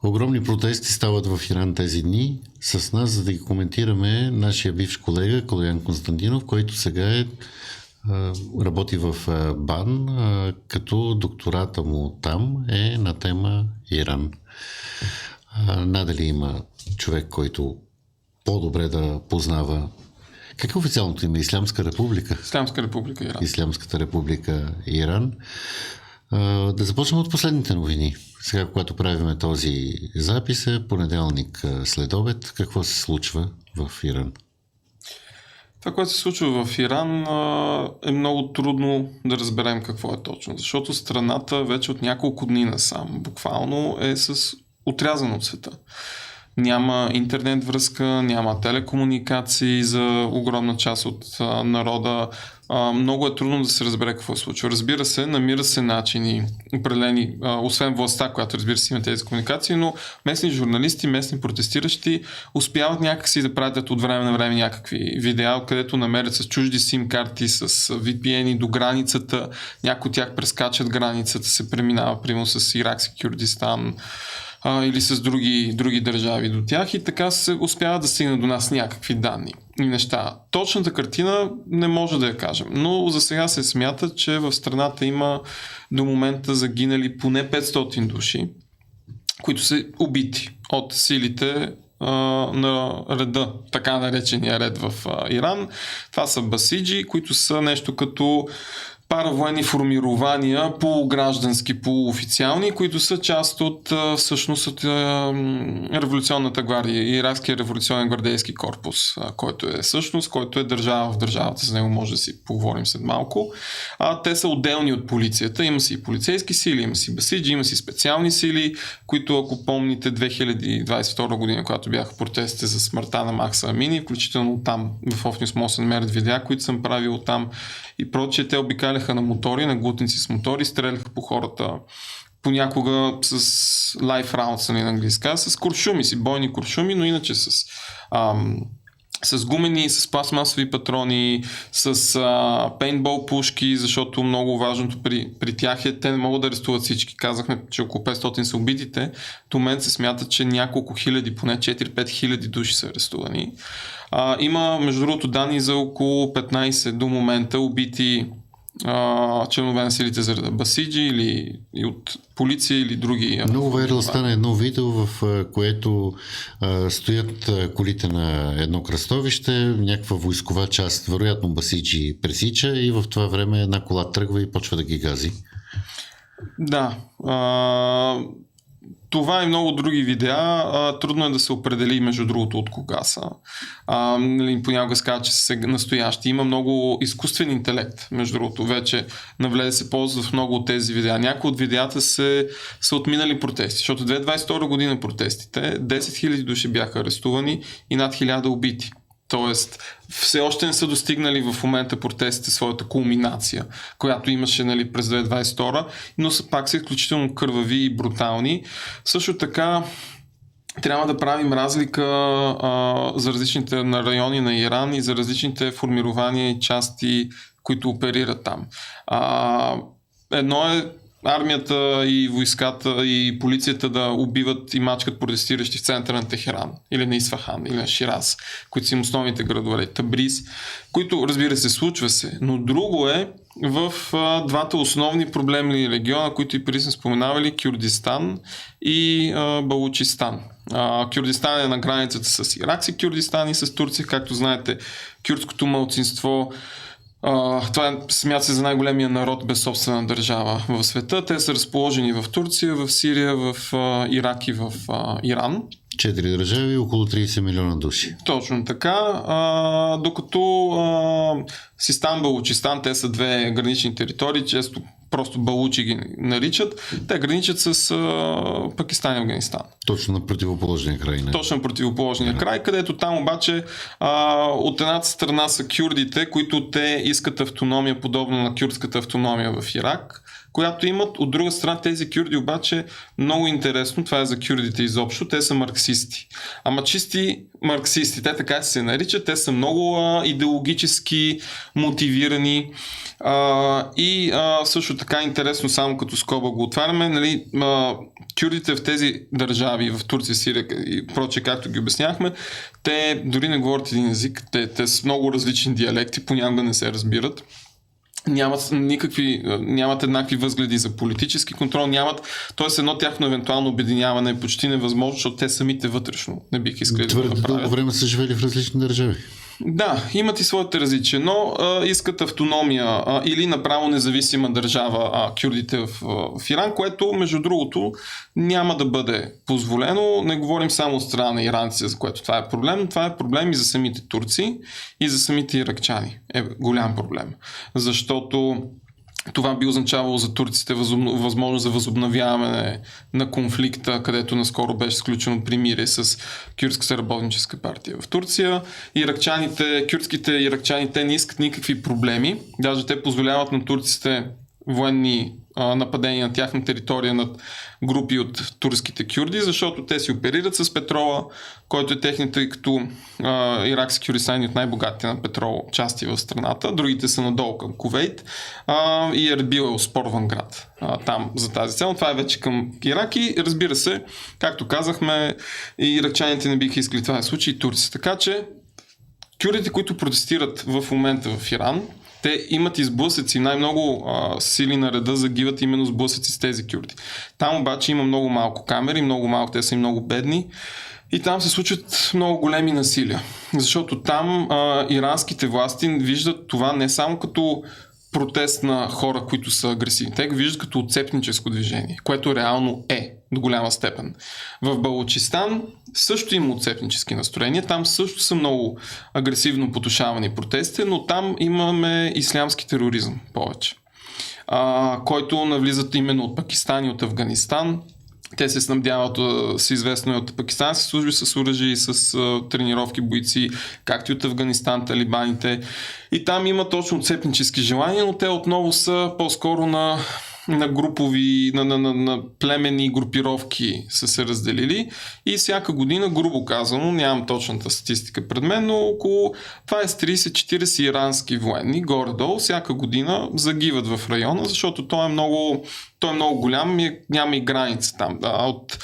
Огромни протести стават в Иран тези дни. С нас, за да ги коментираме, нашия бивш колега Калоян Константинов, който сега работи в БАН, като доктората му там е на тема Иран. Надали има човек, който по-добре да познава. Какво е официалното име? Ислямска република? Ислямска република Иран. Ислямската република Иран. Да започнем от последните новини. Сега, когато правиме този запис, е понеделник след обед. Какво се случва в Иран? Това, което се случва в Иран, е много трудно да разберем какво е точно, защото страната вече от няколко дни насам буквално е отрязана от света. Няма интернет връзка, няма телекомуникации за огромна част от народа. Много е трудно да се разбере какво се случва. Разбира се, намира се начини определени, освен властта, която разбира се има тези комуникации, но местни журналисти, местни протестиращи успяват някакси да пратят от време на време някакви видеа, където намерят с чужди сим-карти, с VPN-и до границата. Някои от тях прескачат границата, се преминава примерно с Иракски Кюрдистан или с други държави до тях и така се успява да стигне до нас някакви данни и неща. Точната картина не може да я кажем, но за сега се смята, че в страната има до момента загинали поне 500 души, които са убити от силите на реда, така наречения ред в Иран. Това са басиджи, които са нещо като паравоенни формирования, полуграждански, полуофициални, които са част от всъщност от революционната гвардия, Иракския революционен гвардейски корпус, който е същност, който е държава в държавата, за него може да си поговорим след малко. Те са отделни от полицията, има си и полицейски сили, има си басиджи, има си специални сили, които, ако помните 2022 година, когато бяха протестите за смъртта на Махса Амини, включително там в Офнюс може да се намерят видеа, които съм правил там и прочие, те обикаляха на мотори, на глутници с мотори, стреляха по хората понякога с live rounds на английски, с куршуми си, бойни куршуми, но иначе с гумени, с пластмасови патрони, с пейнтбол пушки, защото много важното при тях е, те не могат да арестуват всички. Казахме, че около 500 са убитите. До момент се смята, че няколко хиляди, поне 4-5 хиляди души са арестувани. Има, между другото, данни за около 15 до момента убити членове на силите за реда басиджи или и от полиция или други. Много вайрал стана едно видео, в което стоят колите на едно кръстовище, някаква войскова част, вероятно басиджи пресича и в това време една кола тръгва и почва да ги гази. Да. Това и много други видеа. Трудно е да се определи, между другото, от кога са. Понякога се казва, че са настоящи. Има много изкуствен интелект, между другото. Вече навлезе се ползва в много от тези видеа. Някои от видеята са отминали протести, защото 2022 година протестите 10 000 души бяха арестувани и над 1000 убити. Тоест, все още не са достигнали в момента протестите своята кулминация, която имаше през 2022, но пак са изключително кървави и брутални. Също така, трябва да правим разлика за различните райони на Иран и за различните формирования и части, които оперират там. Едно е армията и войската и полицията да убиват и мачкат протестиращи в центъра на Техеран или на Исфахан или на Шираз, които са им основните градове, Табриз, които, разбира се, случва се, но друго е в двата основни проблемни региона, които и преди сме споменавали, Кюрдистан и Балучистан. Кюрдистан е на границата с Иракски Кюрдистан и с Турция, както знаете, кюрдското малцинство. Това смята се за най-големия народ без собствена държава в света. Те са разположени в Турция, в Сирия, в Ирак и в Иран. 4 държави, около 30 милиона души. Точно така. Докато Систан, Балучистан, те са две гранични територии, често просто балучи ги наричат. Те граничат с Пакистан и Афганистан. Точно на противоположния край. Не? Точно на противоположния край, където там обаче от едната страна са кюрдите, които те искат автономия, подобно на кюрдската автономия в Ирак, която имат. От друга страна тези кюрди обаче, много интересно, това е за кюрдите изобщо, те са марксисти. Ама чисти марксисти, те така се наричат, те са много идеологически мотивирани и също така интересно, само като скоба го отваряме, нали, кюрдите в тези държави, в Турция, Сирия и прочее, както ги обясняхме, те дори не говорят един език, те с много различни диалекти, понякога не се разбират. Нямат еднакви възгледи за политически контрол, т.е. едно тяхно евентуално обединяване е почти невъзможно, защото те самите вътрешно не бих искали да го направят. Твърде дълго време са живели в различни държави. Да, имат и своите различия, но искат автономия или направо независима държава кюрдите в Иран, което между другото няма да бъде позволено. Не говорим само от страна на иранците, за което това е проблем, но това е проблем и за самите турци, и за самите иракчани. Е голям проблем, защото това би означавало за турците възможност за възобновяване на конфликта, където наскоро беше сключено примирие с Кюрдската работническа партия в Турция. Кюрдските иракчани, те не искат никакви проблеми. Даже те позволяват на турците военни нападения на тяхна територия над групи от турските кюрди, защото те си оперират с петрола, който е техните, тъй като Иракски Кюрдистан е от най-богатите на петрол части в страната. Другите са надолу към Кувейт и Ербил е оспорван град там за тази цел. Това е вече към Ирак и разбира се, както казахме, и иракчаните не биха искали това да случи и турци. Така че кюрдите, които протестират в момента в Иран, те имат и сблъсъци, най-много сили на реда загиват именно сблъсъци с тези кюрди. Там обаче има много малко камери, много малко, те са и много бедни и там се случват много големи насилия. Защото там иранските власти виждат това не само като протест на хора, които са агресивни. Те го виждат като отцепническо движение, което реално е до голяма степен. В Балучистан също има отцепнически настроения, там също са много агресивно потушавани протести, но там имаме ислямски тероризъм повече, който навлизат именно от Пакистан и от Афганистан. Те се снабдяват с известно и от пакистански служби с оръжие и с тренировки бойци, както и от Афганистан, талибаните. И там има точно отцепнически желания, но те отново са по-скоро на групови, на племени групировки са се разделили и всяка година, грубо казано, нямам точната статистика пред мен, но около 20-30-40 ирански военни, горе-долу, всяка година загиват в района, защото той е много голям и няма и граница там. От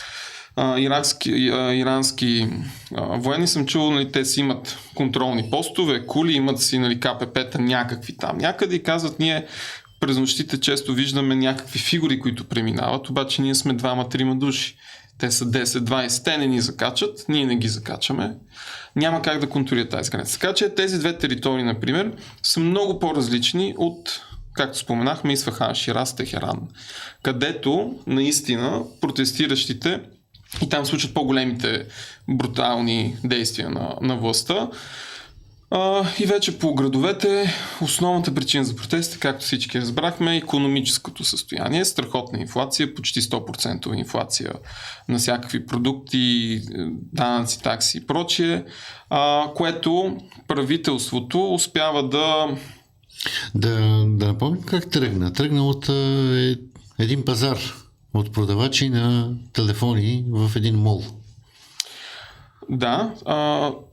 ирански военни съм чул, нали, те си имат контролни постове, кули, имат си, нали, КПП-та някакви там някъде и казват, ние през нощите често виждаме някакви фигури, които преминават, обаче ние сме 2-3 души. Те са 10-20, те не ни закачат, ние не ги закачаме. Няма как да контролират тази граница. Така че тези две територии, например, са много по-различни от, както споменахме, Исфахан, Шираз, Техеран, където наистина протестиращите и там случват по-големите брутални действия на властта. И вече по градовете основната причина за протеста, както всички разбрахме, е икономическото състояние, страхотна инфлация, почти 100% инфлация на всякакви продукти, данъци, такси и прочие, което правителството успява Да напомним как тръгна. Тръгна от един пазар, от продавачи на телефони в един мол. Да,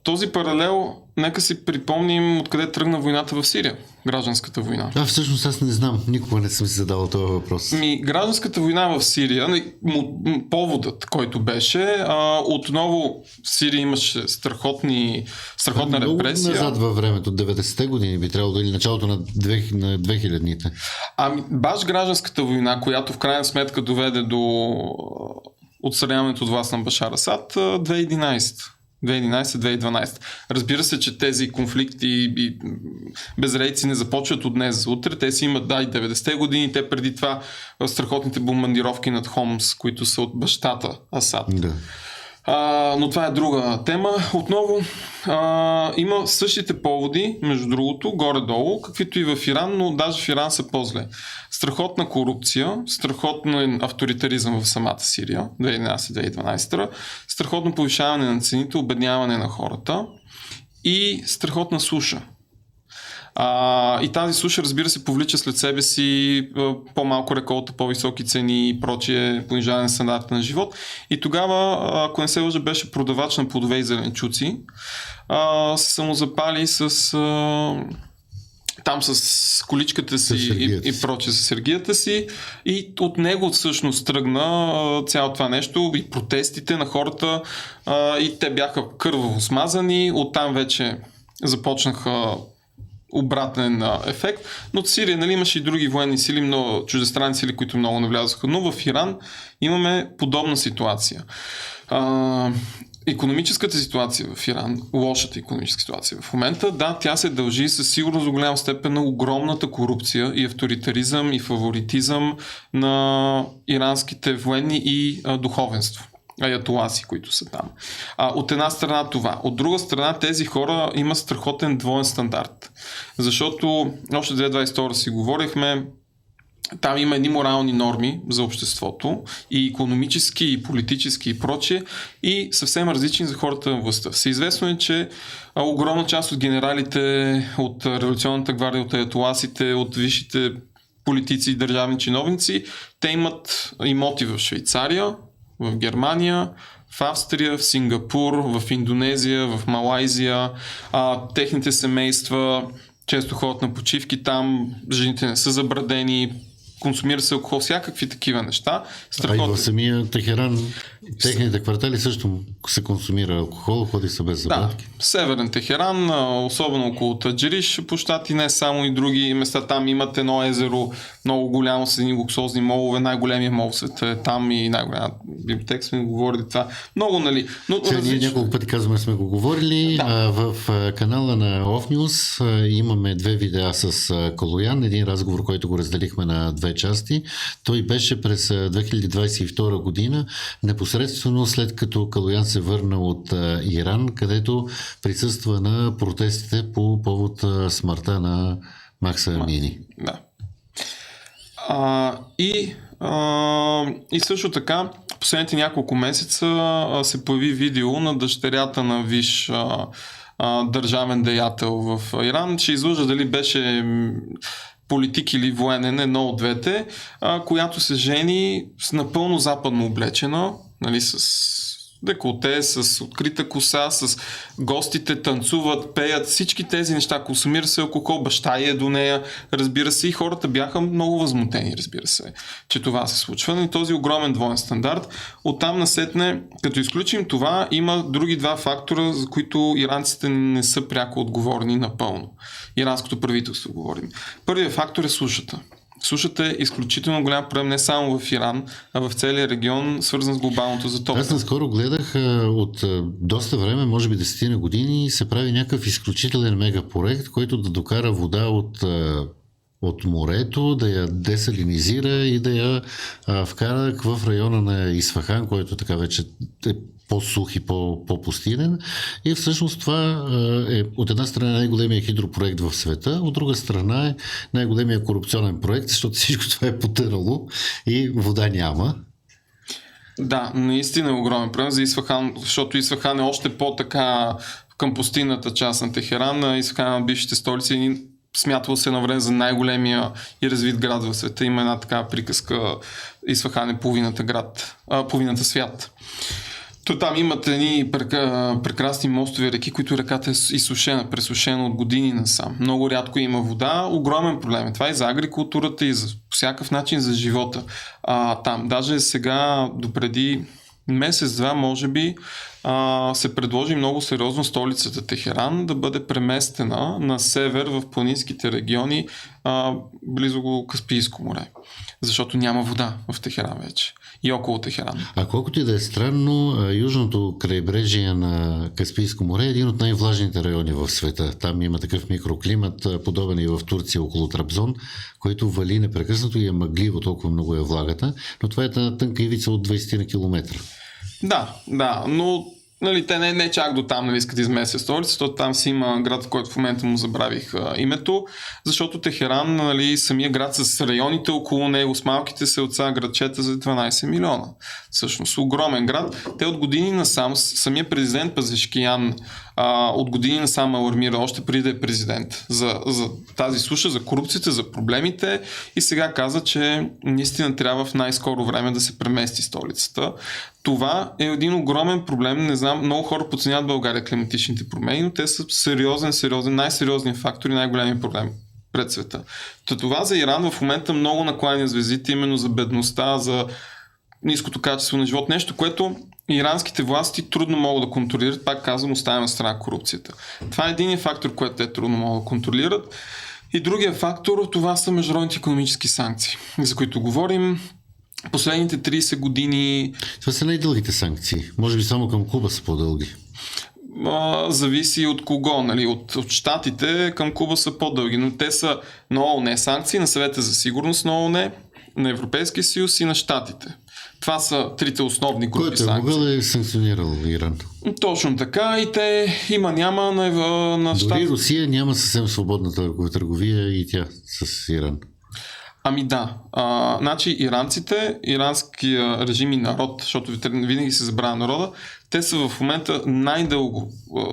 този паралел, нека си припомним откъде тръгна войната в Сирия, гражданската война. Всъщност аз не знам, никога не съм си задавал този въпрос. Гражданската война в Сирия, поводът, който беше, отново в Сирия имаше страхотна репресия. Много назад във времето, 90-те години би трябвало да или началото на 2000-те. Баш гражданската война, която в крайна сметка доведе до отстраняването от власт на Башар Асад, 2011-2012. Разбира се, че тези конфликти и безредици не започват от днес за утре. Те си имат, и 90-те години, те преди това страхотните бомбардировки над Хомс, които са от бащата Асад. Да. Но това е друга тема. Отново има същите поводи, между другото, горе-долу, каквито и в Иран, но даже в Иран са по-зле. Страхотна корупция, страхотен авторитаризъм в самата Сирия, 2011-2012, страхотно повишаване на цените, обедняване на хората и страхотна суша. И тази суша, разбира се, повлича след себе си по-малко реколта, по-високи цени и прочие, понижаване на стандарта на живот. И тогава, ако не се лъжа, беше продавач на плодове и зеленчуци, се самозапали с там с количката си и прочее, с сергията си, и от него всъщност тръгна цялото това нещо и протестите на хората, и те бяха кърваво смазани, оттам вече започнаха обратен ефект, но от Сирия, нали, имаше и други военни сили, много чуждестранни сили, които много навлязоха, но в Иран имаме подобна ситуация. Икономическата ситуация в Иран, лошата икономическа ситуация в момента, да, тя се дължи със сигурност до голяма степен на огромната корупция и авторитаризъм и фаворитизъм на иранските военни и духовенство. Аятоласи, които са там. От една страна това. От друга страна, тези хора имат страхотен двоен стандарт. Защото още 2022 си говорихме, там има едни морални норми за обществото, и икономически, и политически, и прочие, и съвсем различни за хората на властта. Всеизвестно е, че огромна част от генералите, от революционната гвардия, от аятоласите, от висшите политици и държавни чиновници, те имат имоти в Швейцария, в Германия, в Австрия, в Сингапур, в Индонезия, в Малайзия. Техните семейства често ходят на почивки там, жените не са забрадени, консумира се алкохол, всякакви такива неща. Страхотно. А и в самия Техеран, техните квартали също се консумира алкохол, ходи се без забрадки. Да, северен Техеран, особено около Таджириш площад, и не само, и други места. Там имат едно езеро, много голямо, с едни луксозни молове, най-големия мол в света е там, и най-голяма библиотека сме го говорили това. Много, нали? Но ние няколко пъти казваме, сме го говорили. Да. В канала на Off News имаме 2 видеа с Калоян, един разговор, който го разделихме на 2 части. Той беше през 2022 година, непосредствено след като Калоян се върна от Иран, където присъства на протестите по повод смъртта на Махса Амини. Да. И също така, последните няколко месеца се появи видео на дъщерята на висш държавен деятел в Иран. Ще излъжа дали беше политик или военен, едно от двете, която се жени с напълно западно облечена, нали, с деколте, с открита коса, с гостите танцуват, пеят, всички тези неща, консумира се алкохол, баща е до нея, разбира се, и хората бяха много възмутени, разбира се, че това се случва. И този огромен двоен стандарт. Оттам насетне, като изключим това, има други 2 фактора, за които иранците не са пряко отговорни напълно. Иранското правителство говорим. Първият фактор е сушата. Сушата е изключително голям проблем не само в Иран, а в целия регион, свързан с глобалното затопляне. Аз наскоро гледах от доста време, може би 10 години, се прави някакъв изключителен мегапроект, който да докара вода от морето, да я десалинизира и да я вкара в района на Исфахан, който така вече е по-сух и по-пустинен. И всъщност това е от една страна най-големия хидропроект в света, от друга страна е най-големия корупционен проект, защото всичко това е потънало и вода няма. Да, наистина е огромен проблем за Исфахан, защото Исфахан е още по-така към пустинната част на Техеран. Исфахан на бившите столици, смятало се на време за най-големия и развит град в света. Има една такава приказка: Исфахан е половината свят. То там имат едни прекрасни мостови реки, които реката е изсушена, пресушена от години насам. Много рядко има вода. Огромен проблем е това и за агрикултурата, и за всякакъв начин за живота. Там даже сега, допреди месец-два, може би, се предложи много сериозно столицата Техеран да бъде преместена на север в планинските региони, близо до Каспийско море. Защото няма вода в Техеран вече и около Техеран. А колкото и да е странно, южното крайбрежие на Каспийско море е един от най-влажните райони в света. Там има такъв микроклимат, подобен и в Турция около Трабзон, който вали непрекъснато и е мъгливо, толкова много е влагата, но това е една тънка ивица от 20 на километра. Да, но нали, те не чак до там, нали, искат да изместят столица, защото там си има град, в който в момента му забравих името, защото Техеран, нали, самия град с районите около него, с малките селца, градчета за 12 милиона. Всъщност огромен град. Те от години насам, самия президент Пазешкиян от години насам алармира, още преди да е президент, за тази суша, за корупцията, за проблемите, и сега каза, че наистина трябва в най-скоро време да се премести столицата. Това е един огромен проблем. Не знам, много хора подценяват България климатичните промени, но те са сериозен, най-сериозният фактор и най-големият проблем пред света. Това за Иран в момента много накланя звездите именно за бедността, за ниското качество на живот, нещо, което иранските власти трудно могат да контролират. Пак казвам, оставяме на страна корупцията. Това е единият фактор, който те трудно могат да контролират. И другия фактор, това са международните икономически санкции, за които говорим. Последните 30 години... Това са най-дългите санкции. Може би само към Куба са по-дълги. Зависи от кого, нали? От щатите към Куба са по-дълги, но те са на ООН санкции, на Съвета за сигурност на ООН, на Европейския съюз и на щатите. Това са трите основни групи санкции. Който е могъл е санкционирал Иран. Точно така, и те има-няма на щатите. Дори Русия няма съвсем свободна търговия и тя с Иран. Ами да. Значи иранците, иранския режим и народ, защото винаги се забравя народа, те са в момента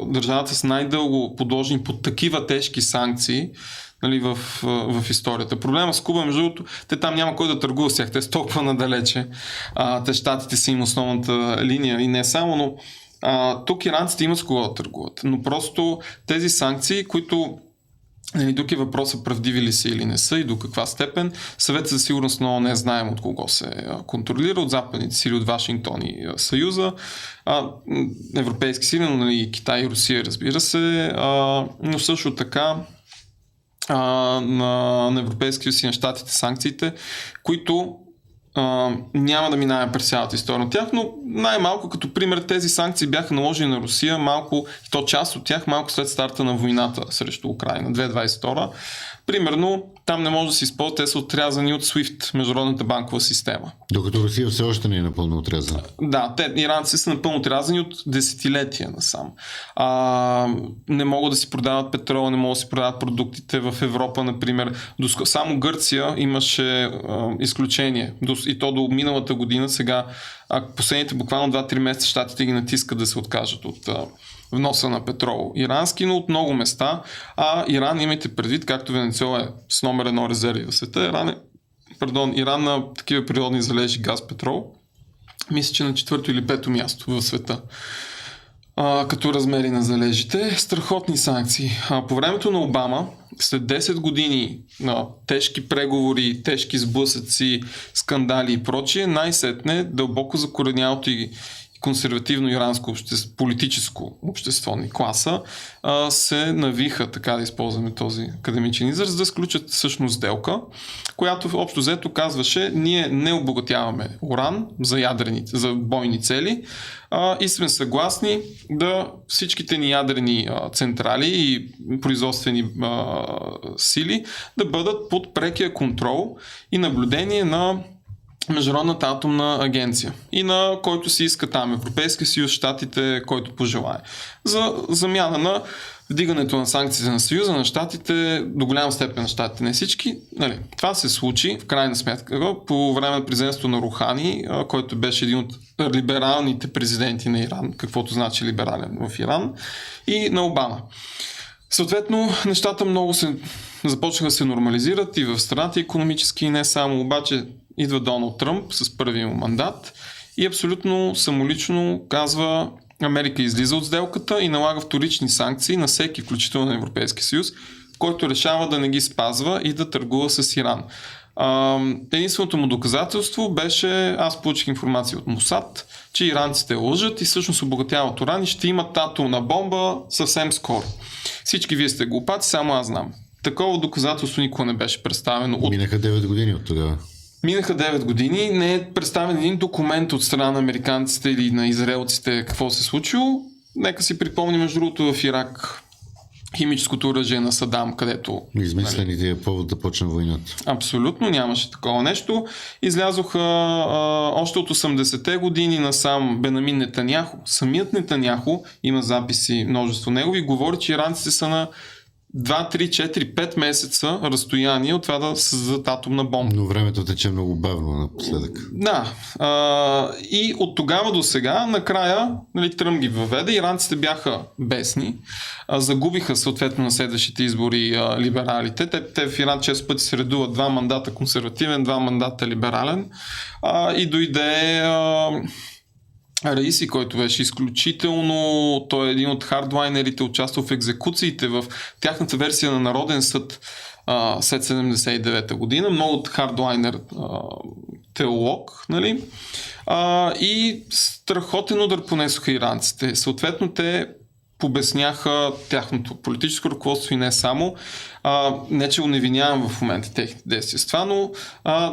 държавата с най-дълго подложени под такива тежки санкции, нали, в историята. Проблема с Куба, между другото, те там няма кой да търгува с тях, те са толкова надалече. Те щатите са им основната линия и не само, но тук иранците имат с кого да търгуват. Но просто тези санкции, които тук е въпросът правдиви ли са или не са и до каква степен. Съвет за сигурност на ООН знаем от кого се контролира, от западните сили, от Вашингтон и Съюза, европейски сили, но нали, Китай и Русия, разбира се, но също така на Европейски съюз и на щатите санкциите, които няма да минаваме през цялата история от тях, но най-малко като пример тези санкции бяха наложени на Русия малко, и то част от тях малко след старта на войната срещу Украина, 2022. Примерно, там не може да се използват, те са отрязани от SWIFT, международната банкова система. Докато Русия все още не е напълно отрязана. Да, иранци са напълно отрязани от десетилетия насам. Не могат да си продават петрола, не могат да си продават продуктите в Европа, например. Само Гърция имаше изключение. И то до миналата година, сега последните буквално 2-3 месеца щатите ги натискат да се откажат от вноса на петрол ирански, но от много места. Иран, имайте предвид, както Венецуела е с номер 1 резерви в света, Иран на такива природни залежи газ, петрол, мисля, че на 4-то или 5-то място в света. Като размери на залежите. Страхотни санкции. По времето на Обама, след 10 години на тежки преговори, тежки сблъсъци, скандали и прочие, най-сетне дълбоко закоренялото и консервативно иранско политическо общество ни класа се навиха, така да използваме този академичен израз, да сключат всъщност сделка, която общо взето казваше: ние не обогатяваме уран за бойни цели и сме съгласни да всичките ни ядрени централи и производствени сили да бъдат под прекия контрол и наблюдение на Международната атомна агенция и на който си иска там Европейския съюз, щатите, който пожелае. За замяна на вдигането на санкциите на Съюза, на щатите, до голяма степен на щатите, не всички. Нали, това се случи в крайна сметка по време на президентството на Рухани, който беше един от либералните президенти на Иран, каквото значи либерален в Иран, и на Обама. Съответно, нещата много започнаха да се нормализират и в страната икономически, и не само, обаче идва Доналд Тръмп с първия му мандат и абсолютно самолично казва: Америка излиза от сделката и налага вторични санкции на всеки, включително на Европейския съюз, който решава да не ги спазва и да търгува с Иран. Единственото му доказателство беше, аз получих информация от Мосад, че иранците лъжат и всъщност обогатяват уран и ще имат атомна бомба съвсем скоро. Всички вие сте глупаци, само аз знам. Такова доказателство никога не беше представено. Минаха 9 години от тогава. Минаха 9 години, не е представен един документ от страна на американците или на израелците какво се случило. Нека си припомним, между другото, в Ирак химическото оръжие на Садам, където... Измислените е повод да почне войната. Абсолютно нямаше такова нещо. Излязоха още от 80-те години насам Бенамин Нетаняху. Самият Нетаняху, има записи множество негови, говори, че иранците са на 2, 3, 4, 5 месеца разстояние от това да създадат атомна бомба. Но времето тече много бавно напоследък. Да. И от тогава до сега, накрая, нали, Тръмп ги въведе. Иранците бяха бесни. Загубиха съответно на следващите избори либералите. Те в Иран често пъти се редуват 2 мандата консервативен, 2 мандата либерален. И дойде Раиси, който беше изключително, той е един от хардлайнерите, участвал в екзекуциите, в тяхната версия на Народен съд. след 79-та година, много хардлайнер теолог, нали? И страхотен удар понесоха иранците. Съответно, те побесняха тяхното политическо ръководство и не само. Не, че уневинявам в момента техните действия с това, но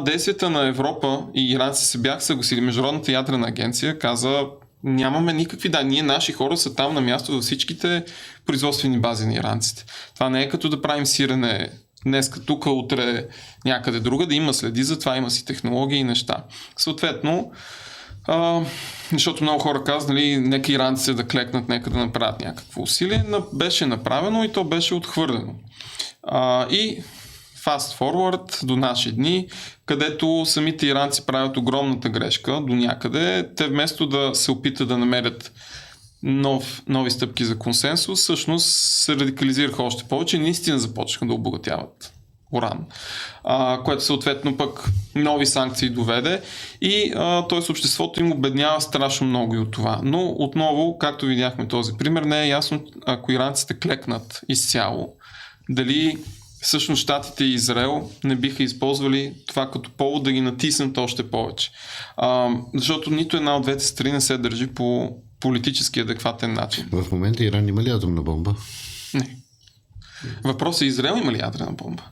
действията на Европа и иранци се бяха съгласили. Международната ядрена агенция каза: нямаме никакви ние наши хора са там на място във всичките производствени бази на иранците. Това не е като да правим сирене днеска тук, утре някъде друга, да има следи за това, има си технологии и неща. Съответно, защото много хора казват, нали, нека иранците да клекнат, нека да направят някакво усилие, беше направено и то беше отхвърлено. И fast forward до наши дни, където самите иранци правят огромната грешка до някъде. Те вместо да се опитат да намерят нови стъпки за консенсус, всъщност се радикализираха още повече и наистина започнаха да обогатяват уран, което съответно пък нови санкции доведе и т.е. обществото им обеднява страшно много и от това. Но отново, както видяхме този пример, не е ясно, ако иранците клекнат изцяло, дали всъщност Щатите и Израел не биха използвали това като повод да ги натиснат още повече. Защото нито една от двете страни не се държи по политически адекватен начин. В момента Иран има ли атомна бомба? Не. Въпросът е: Израел има ли ядрена бомба?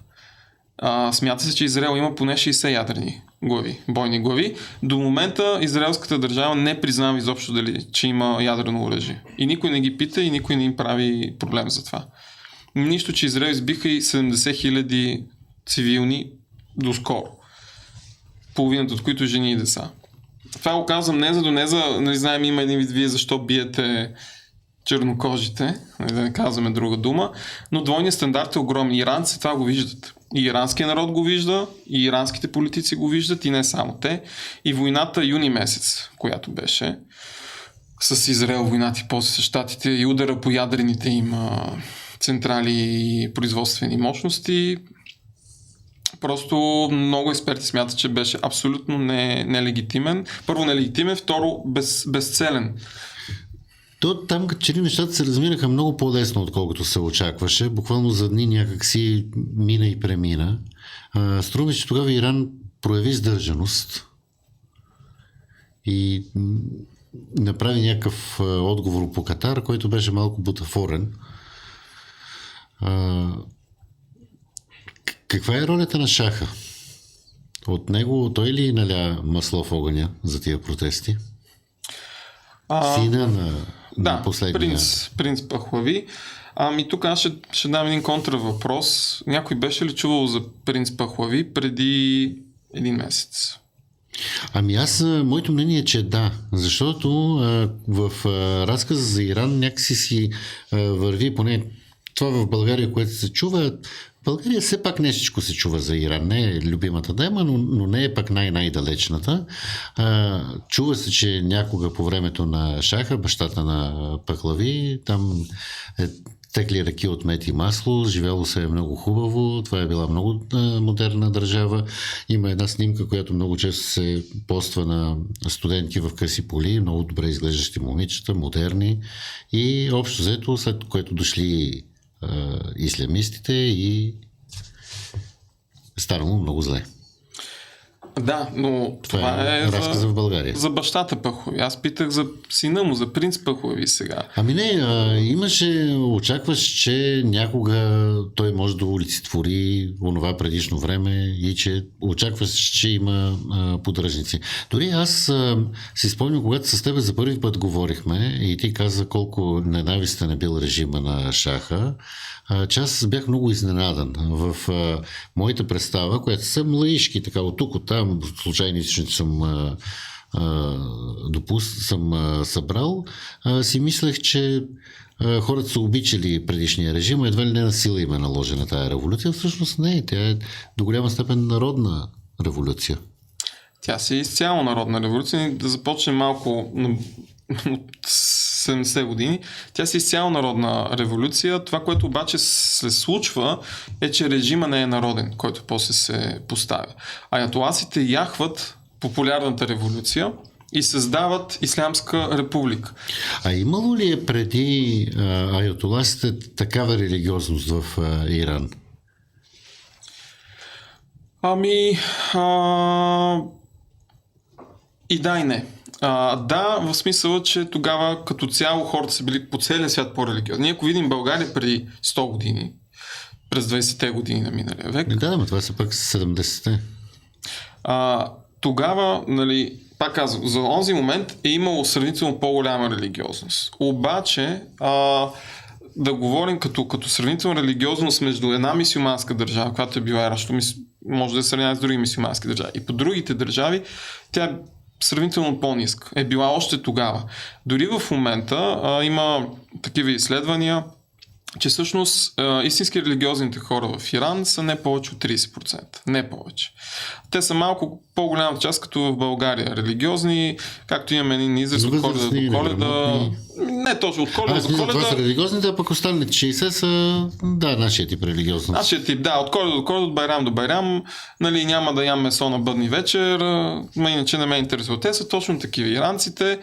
Смята се, че Израел има поне 60 ядрени глави, бойни глави. До момента израелската държава не признава изобщо че има ядрено оръжие. И никой не ги пита и никой не им прави проблем за това. Нищо, че Израел избиха и 70 000 цивилни доскоро. Половината от които жени и деца. Това го казвам не знаем, има един вид вие защо биете чернокожите, да не казваме друга дума, но двойният стандарт е огромен. Иранци това го виждат. И иранският народ го вижда, и иранските политици го виждат, и не само те. И войната юни месец, която беше с Израел, войната и после с Щатите и удара по ядрените им централи и производствени мощности, просто много експерти смятат, че беше абсолютно нелегитимен. Първо нелегитимен, второ безцелен. Там като че ли нещата се разминаха много по-лесно, отколкото се очакваше. Буквално за дни някак си мина и премина. Струва ми, че тогава Иран прояви сдържаност и направи някакъв отговор по Катар, който беше малко бутафорен. Каква е ролята на Шаха? От него той ли наля масло в огъня за тия протести? Сина на последния. Принц Пахлави. Тук аз ще дам един контравъпрос. Някой беше ли чувал за принц Пахлави преди един месец? Моето мнение е, че да, защото в разказа за Иран някакси си върви, поне това в България, което се чува. В България все пак нещичко се чува за Иран. Не е любимата тема, но не е пак най-далечната. Чува се, че някога по времето на Шаха, бащата на Пахлави, там текли ръки от мед и масло, живяло се е много хубаво, това е била много модерна държава. Има една снимка, която много често се поства на студенти в къси поли, много добре изглеждащи момичета, модерни, и общо взето, след което дошли ислямистите и станало много зле. Да, но това е разказа в България. За бащата Пахлави. Аз питах за сина му, за принц Пахлави сега. Очакваш, че някога той може да олицетвори онова предишно време и че очакваш, че има поддръжници. Дори аз си спомням, когато с теб за първи път говорихме и ти каза колко ненавистен е бил режима на Шаха, че аз бях много изненадан в моята представа, която съм лаишки, така от тук, от там, случайни източници съм събрал, си мислех, че хората са обичали предишния режим, едва ли не на сила им е наложена тая революция. Всъщност не е, тя е до голяма степен народна революция. Тя си е изцяло народна революция. Да започнем малко от 70 години. Тя си изцяло народна революция. Това, което обаче се случва, е, че режима не е народен, който после се поставя. Аятоласите яхват популярната революция и създават Ислямска република. Имало ли е преди аятоласите такава религиозност в Иран? Ами, а, и да и не. Да, в смисъла, че тогава като цяло хората са били по целия свят по-религиозни. Ние ако видим България преди 100 години, през 20-те години на миналия век. Да, но това са пък 70-те. Тогава, нали, пак казвам, за онзи момент е имало сравнително по-голяма религиозност. Обаче, да говорим като сравнителна религиозност между една мюсюлманска държава, която е била Иран, може да се сравнява с други мюсюлмански държави, и по другите държави, тя е сравнително по-ниска. Е била още тогава. Дори в момента има такива изследвания, че всъщност истински религиозните хора в Иран са не повече от 30%. Не повече. Те са малко по-голяма част, като в България. Религиозни, както имаме един израз от Коледа до Коледа. Не точно от Коледа до Коледа. Това са религиозните, а пък останалите 60 са, нашия тип религиозност. Нашия тип, да, от Коледа до Коледа, от Байрам до Байрам, нали, няма да ям месо на бъдни вечер, иначе не ме интересува. Те са точно такива. Иранците,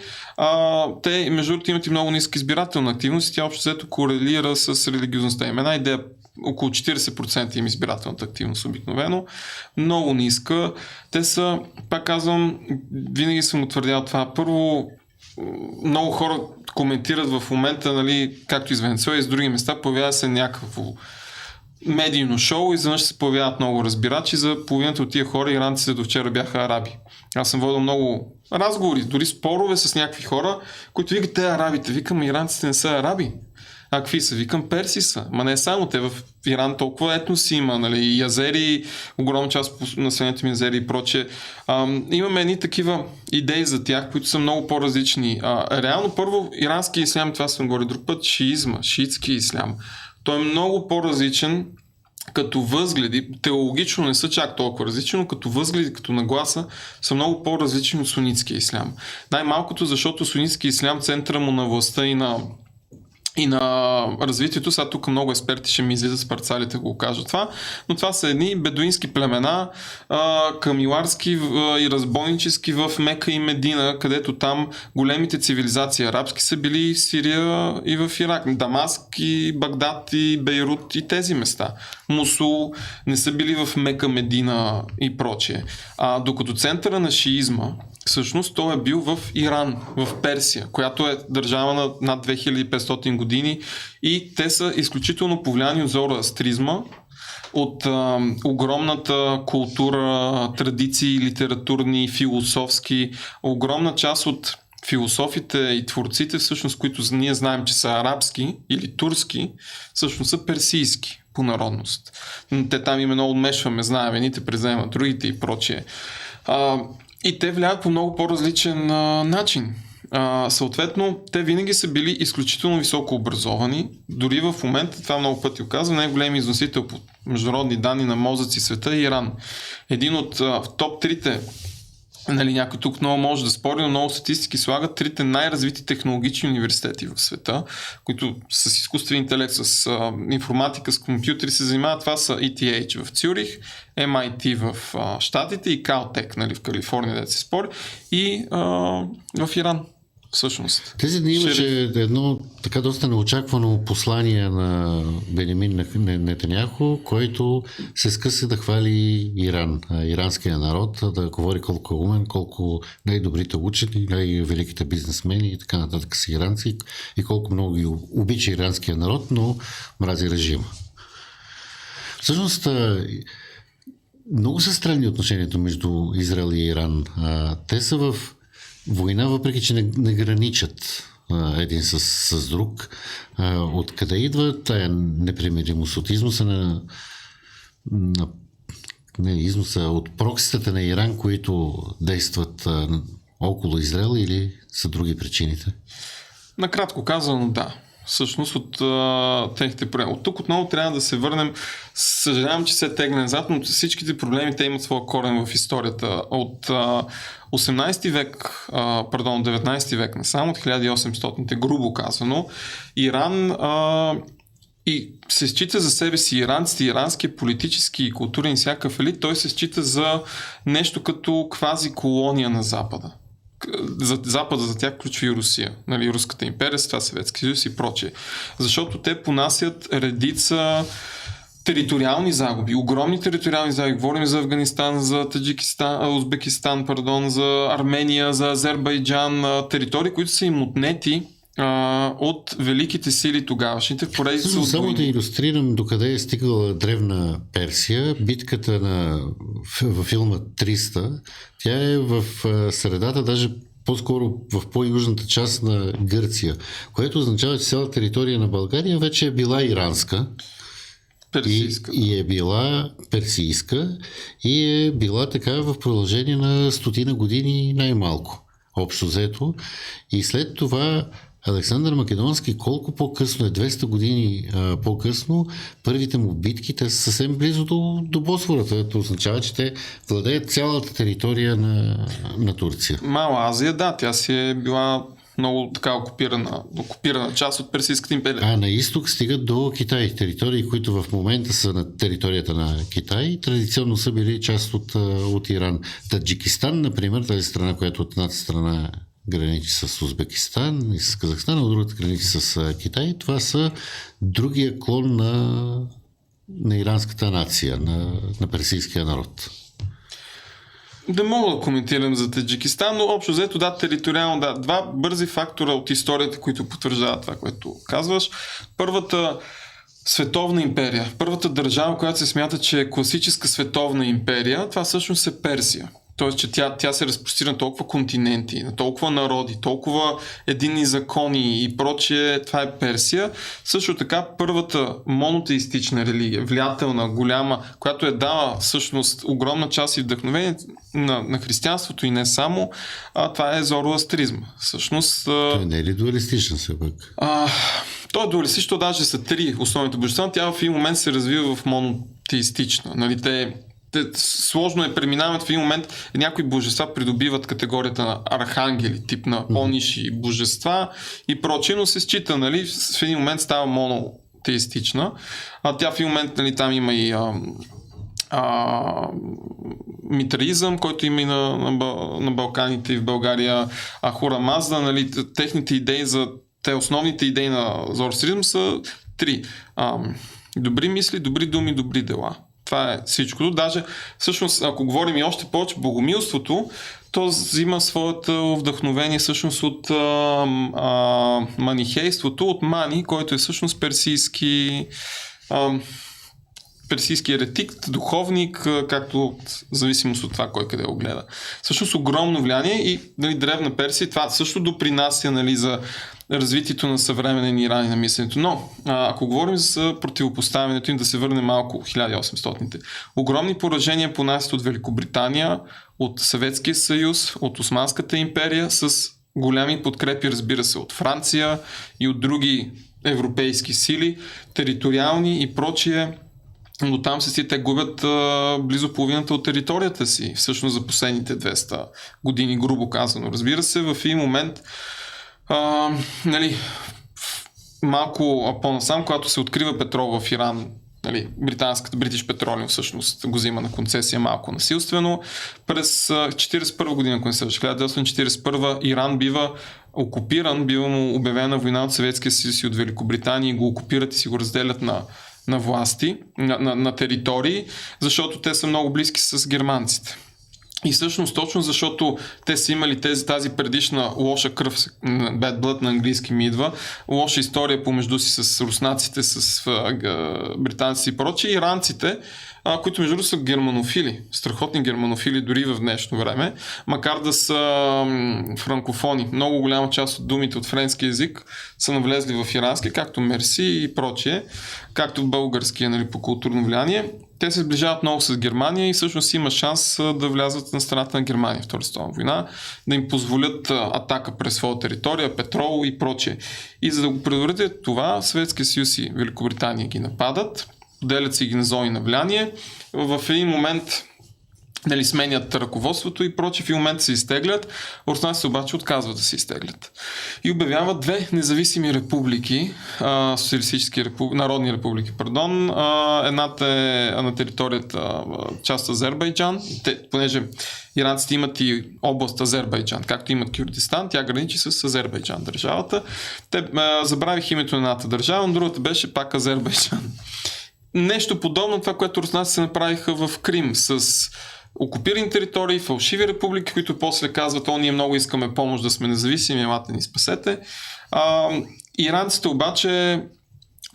те, между другото, имат и много ниска избирателна активност и тя общо взето корелира с религиозността им. Една идея, около 40% им избирателната активност обикновено, много ниска. Те са, пак казвам, винаги съм утвърдял това. Първо, много хора коментират в момента, нали, както и с Венецуела и с други места, появява се някакво медийно шоу и изведнъж се появяват много разбирачи. За половината от тия хора иранците до вчера бяха араби. Аз съм водил много разговори, дори спорове с някакви хора, които викат, те арабите. Викам, иранците не са араби. А какви са? Викам, перси са. Ма не само те, в Иран толкова етноси има, нали, и азери, огромна част от населението ми азери и прочее. Имаме едни такива идеи за тях, които са много по-различни. Реално първо, ирански ислям, това съм говорил друг път, шиизма, шиитски ислям. Той е много по-различен като възгледи, теологично не са чак толкова различни, но като възгледи, като нагласа са много по-различни от сунитския ислям. Най-малкото, защото сунитския ислям, центъра му на властта и на развитието, сега тук много експерти ще ми излизат с парцалите, го кажа това, но това са едни бедуински племена, камиларски и разбойнически в Мека и Медина, където там големите цивилизации арабски са били в Сирия и в Ирак, Дамаск и Багдад и Бейрут и тези места. Мусул не са били в Мека, Медина и прочее. Докато центъра на шиизма, всъщност той е бил в Иран, в Персия, която е държава на над 2500 години и те са изключително повлияни от зороастризма, от огромната култура, традиции, литературни, философски, огромна част от философите и творците, всъщност, които ние знаем, че са арабски или турски, всъщност са персийски по народност. Те там именно отмешваме, знаем, едните преземат другите и прочее. И те влияят по много по-различен начин. Съответно, те винаги са били изключително високо образовани. Дори в момента, това много пъти оказва, най-големи износител по международни данни на мозъци света е Иран. Един от топ 3-те, нали, някой тук много може да спори, но много статистики слагат трите най-развити технологични университети в света, които с изкуствен интелект, с информатика, с компютри се занимават. Това са ETH в Цюрих, MIT в Щатите и Caltech, нали, в Калифорния, да се спори, и в Иран. Всъщност. Тези дни имаше едно така доста неочаквано послание на Бенямин Нетаняху, който се скъса да хвали Иран, иранския народ, да говори колко е умен, колко най-добрите учени, най-великите бизнесмени и така нататък са иранци и колко много ги обича иранския народ, но мрази режима. Всъщност, много са странни отношението между Израел и Иран. Те са в война, въпреки че не граничат един с друг. Откъде идва тая непримиримост? От износа износа от прокситата на Иран, които действат около Израел, или са други причините? Накратко казано, да. Всъщност от техните проблеми. От тук отново трябва да се върнем. Съжалявам, че се тегне назад, но всичките проблеми те имат своя корен в историята. От 18 век, 19 век насам, от 1800-те, грубо казано, Иран и се счита за себе си иранците, иранския политически и културен всякакъв елит, той се счита за нещо като квази-колония на Запада. За Запада за тях включва и Русия, нали, Руската империя, това Съветски съюз и прочее. Защото те понасят редица териториални загуби, огромни териториални загуби. Говорим за Афганистан, за Таджикистан, Узбекистан, за Армения, за Азербайджан, територии, които са им отнети от великите сили тогавашните в поредица от Само войни. да илюстрирам докъде е стигала древна Персия. Битката във филма 300, тя е в средата, даже по-скоро в по-южната част на Гърция, което означава, че цяла територия на България вече е била иранска. Персийска. И е била персийска и е била така в продължение на 100 години най-малко, общо взето. И след това Александър Македонски колко по-късно е, 200 години по-късно, първите му битки, те са съвсем близо до Босфора. Това означава, че те владеят цялата територия на Турция. Мала Азия, да, тя си е била много така окупирана част от Персийската империя. А на изток стигат до Китай. Територии, които в момента са на територията на Китай, традиционно са били част от Иран. Таджикистан, например, тази страна, която от едната страна граничи с Узбекистан и с Казахстан, а от другата граничи с Китай, това са другия клон на иранската нация, на персийския народ. Не мога да коментирам за Таджикистан, но общо взето да, териториално да. Два бързи фактора от историята, които потвърждават това, което казваш. Първата световна империя, първата държава, която се смята, че е класическа световна империя, това всъщност е Персия. Тоест, че тя се разпростира на толкова континенти, на толкова народи, толкова единни закони и прочие. Това е Персия. Също така първата монотеистична религия, влиятелна, голяма, която е дала всъщност огромна част и вдъхновение на християнството и не само, това е зороастризма. Всъщност... Той не е ли дуалистичен все пак? Той е дуалистичен, даже са три основните божества. Тя в един момент се развива в монотеистична. Нали, сложно е преминаването в един момент. Някои божества придобиват категорията на архангели, тип на ониши божества и прочее, но се счита, нали, в един момент става монотеистична. Тя в един момент, нали, там има и митраизъм, който има и на Балканите и в България, Ахура Мазда, нали, техните идеи основните идеи на зороастризъм са три. Добри мисли, добри думи, добри дела. Това е всичко. Даже, всъщност, ако говорим и още повече, богомилството, то взима своето вдъхновение всъщност от манихейството, от Мани, който е всъщност персийски еретик, духовник, както в зависимост от това кой къде го гледа. Всъщност огромно влияние и, нали, древна Персия, това също допринася, нали, за развитието на съвременен Иран и на мисленето. Но, ако говорим за противопоставянето им, да се върне малко 1800-те. Огромни поражения понасят от Великобритания, от Съветския съюз, от Османската империя, с голями подкрепи, разбира се, от Франция и от други европейски сили, териториални и прочие. Но там те губят близо половината от територията си, всъщност за последните 200 години, грубо казано. Разбира се, в един момент нали, малко по-насам, когато се открива петрол в Иран, нали, British Petroleum всъщност го взима на концесия малко насилствено. През 1941 година, 1941 Иран бива окупиран, бива му обявена война от Съветския съюз и от Великобритания и го окупират и си го разделят на власти, на територии, защото те са много близки с германците. И всъщност точно защото те са имали тази предишна лоша кръв, bad blood на английски ми идва, лоша история помежду си с руснаците, с британците и прочие, иранците, които между другото са германофили, страхотни германофили дори в днешно време, макар да са франкофони. Много голяма част от думите от френски език са навлезли в ирански, както мерси и прочие, както в българския, нали, по културно влияние. Те се сближават много с Германия и всъщност има шанс да влязат на страната на Германия в Втората световна война, да им позволят атака през своя територия, петрол и прочее. И за да го предотвратят това, Съветския съюз и Великобритания ги нападат, поделят си ги на зони на влияние. В един момент, нали, сменят ръководството и прочее, в един момент се изтеглят. Руснаците обаче отказват да се изтеглят. И обявяват две независими републики, социалистически народни републики, пардон. Едната е на територията част Азербайджан, понеже иранците имат и област Азербайджан, както имат Кюрдистан, тя граничи с Азербайджан държавата. Те забравих името на едната държава, но другата беше пак Азербайджан. нещо подобно това, което руснаците направиха в Крим с окупирани територии, фалшиви републики, които после казват, ние много искаме помощ да сме независими, елате ни спасете. Иранците обаче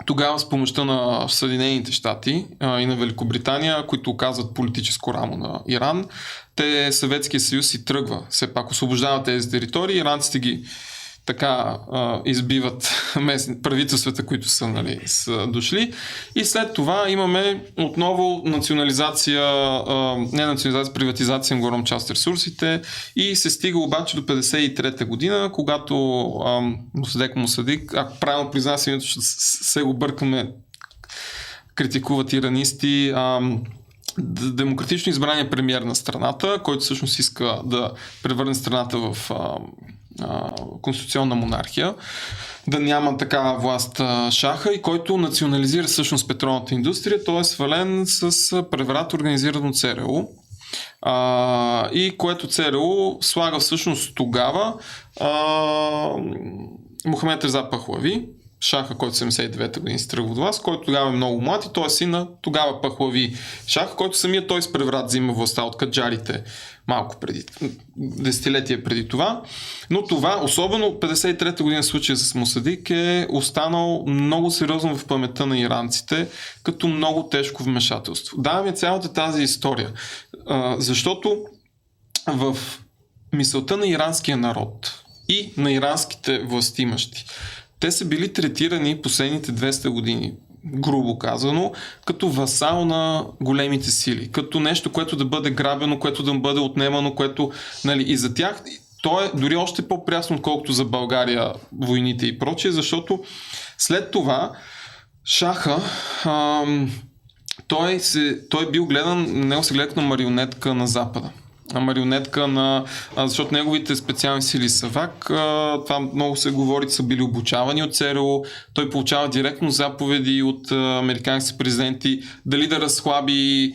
тогава с помощта на Съединените щати и на Великобритания, които оказват политическо рамо на Иран, Съветския съюз си тръгва. Все пак освобождават тези територии, иранците ги така избиват правителствата, които са дошли. И след това имаме отново приватизация на голяма част от ресурсите и се стига обаче до 1953 година, когато Мосадек, ако правилно признавам името, ще се го бъркаме, критикуват иранисти, демократично избрания премиер на страната, който всъщност иска да превърне страната в конституционна монархия, да няма такава власт шаха и който национализира всъщност петролната индустрия, той е свален с преврат, организиран от ЦРУ. И което ЦРУ слага всъщност тогава Мохамед Реза Пахлави, шаха, който 79-та година се тръгва от власт, който тогава е много млад и той е син на тогава Пахлави шаха, който самия той с преврат взима властта от каджарите малко преди, десетилетия преди това. Но това, особено 53-та година случая с Мосадик е останал много сериозно в паметта на иранците, като много тежко вмешателство. Даваме цялата тази история, защото в мисълта на иранския народ и на иранските властимащи, те са били третирани последните 200 години, грубо казано, като васал на големите сили, като нещо, което да бъде грабено, което да бъде отнемано, което, и за тях то е дори още по-прясно, отколкото за България войните и прочее, защото след това шаха той е бил гледан, него се гледа на марионетка на Запада. Марионетка защото неговите специални сили САВАК, това много се говори, са били обучавани от ЦРУ, той получава директно заповеди от американски президенти, дали да разхлаби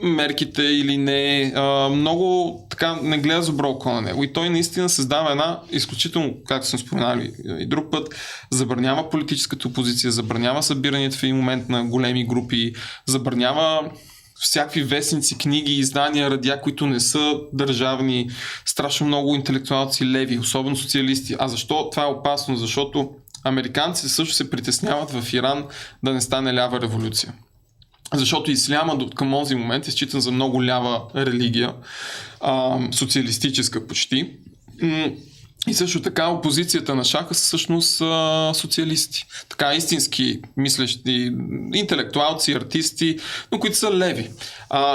мерките или не, много така не гледа с добро око на него и той наистина създава една изключително, както съм споменали и друг път, забранява политическата опозиция, забранява събиранията в един момент на големи групи, забранява всякакви вестници, книги, издания, радиа, които не са държавни, страшно много интелектуалци леви, особено социалисти. А защо това е опасно? Защото американците също се притесняват в Иран да не стане лява революция. Защото исляма към този момент е считан за много лява религия, социалистическа почти. И също така опозицията на шаха са всъщност социалисти. Така истински мислещи интелектуалци, артисти, но които са леви.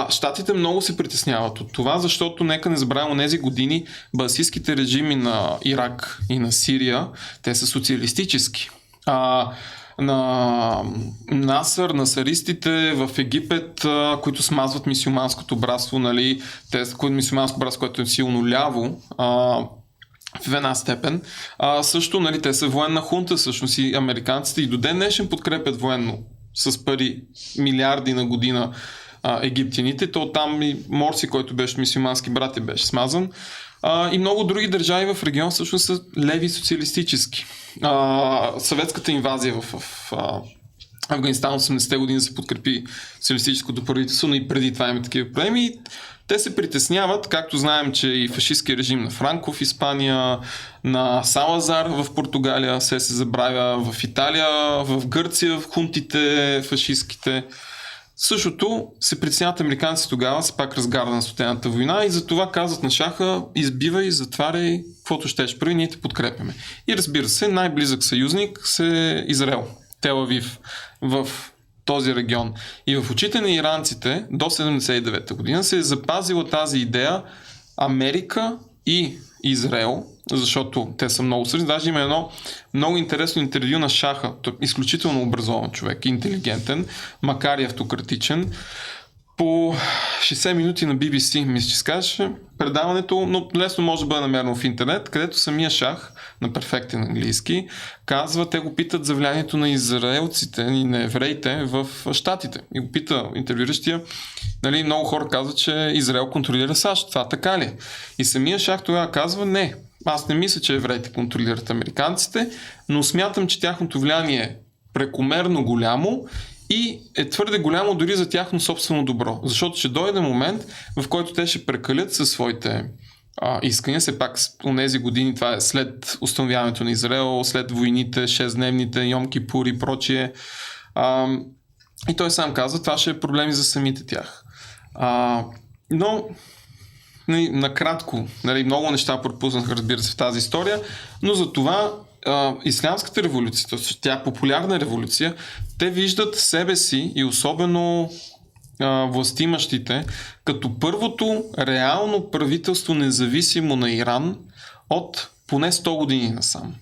Щатите много се притесняват от това, защото нека не забравяме тези години баасистските режими на Ирак и на Сирия, те са социалистически. На Насър, на саристите в Египет, които смазват мюсюлманското братство, мюсюлманско братство, което е силно ляво, в една степен. Също, те са военна хунта, всъщност и американците и до ден днешен подкрепят военно с пари милиарди на година египтяните. То там и Морси, който беше мюсюлмански брат, беше смазан. И много други държави в регион всъщност са леви социалистически. Съветската инвазия в Афганистан 80-те години се подкрепи социалистическото правителство, но и преди това има такива проблеми. Те се притесняват, както знаем, че и фашистския режим на Франко в Испания, на Салазар в Португалия се забравя, в Италия, в Гърция, в хунтите фашистските. Същото се притесняват американци тогава, се пак разгарда на Студената война и затова казват на шаха: избивай, затваряй, каквото щеш прави, ние те подкрепяме. И разбира се, най-близък съюзник е Израел, Тел Авив в този регион. И в очите на иранците до 79-та година се е запазила тази идея Америка и Израел, защото те са много сърди. Даже има едно много интересно интервю на шаха, изключително образован човек, интелигентен, макар и автократичен, по 60 минути на BBC, мисля, че скаже предаването, но лесно може да бъде намерено в интернет, където самия шах, на перфектен английски, казва, те го питат за влиянието на израелците и на евреите в щатите. И го пита интервюиращия, много хора казват, че Израел контролира САЩ. Това така ли? И самия шах тогава казва, не, аз не мисля, че евреите контролират американците, но смятам, че тяхното влияние е прекомерно голямо и е твърде голямо дори за тяхно собствено добро. Защото ще дойде момент, в който те ще прекалят със своите искания. Все пак у тези години, това е след установяването на Израел, след войните, 6-дневните, Йом Кипур и прочие. И той сам казва, това ще е проблеми за самите тях. Но накратко, много неща пропуснах, разбира се, в тази история, но за това ислямската революция, тя е популярна революция, те виждат себе си и особено властимащите като първото реално правителство независимо на Иран от поне 100 години насам.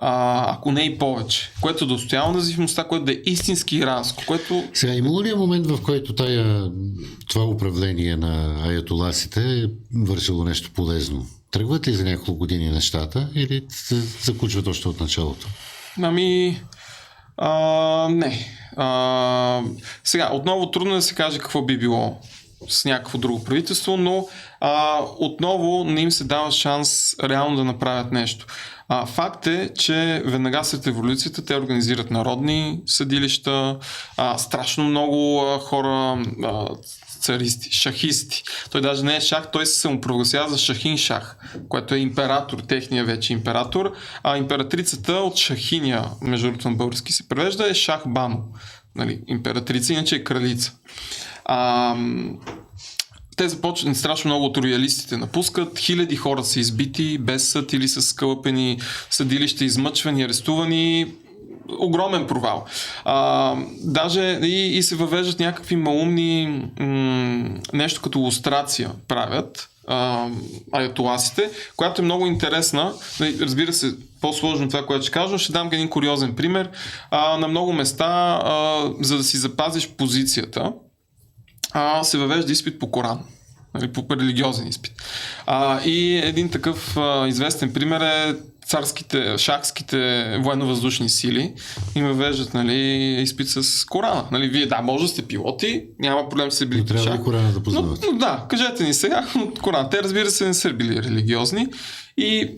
Ако не и повече, което да устоява независимостта, което да е истински иранско, което... Сега, имало ли е момент, в който това управление на аятоласите е вършило нещо полезно? Тръгват ли за няколко години нещата или се закучват още от началото? Не. Сега, отново трудно да се каже какво би било с някакво друго правителство, но отново не им се дава шанс реално да направят нещо. Факт е, че веднага след революцията те организират народни съдилища, страшно много хора, царисти, шахисти. Той даже не е шах, той се самопровъзгласява за Шахин Шах, което е император, техния вече император, а императрицата от Шахиния, между другото на български се превежда, е Шах Бану. Императрица, иначе е кралица. Те започват, страшно много от роялистите напускат, хиляди хора са избити, без съд или са скълъпени, съдилища измъчвани, арестувани, огромен провал. Даже и се въвеждат някакви малумни нещо като лустрация правят аятоласите, която е много интересна. Разбира се, по-сложно това, което ще кажа, но ще дам един куриозен пример. На много места, за да си запазиш позицията, се въвежда изпит по Коран. По религиозен изпит. И един такъв известен пример е шахските военно-въздушни сили им въвеждат изпит с Корана. Вие може да сте пилоти, няма проблем с били трябва шах. Корана да познавате. Но да, кажете ни сега от Корана. Те, разбира се, не са били религиозни и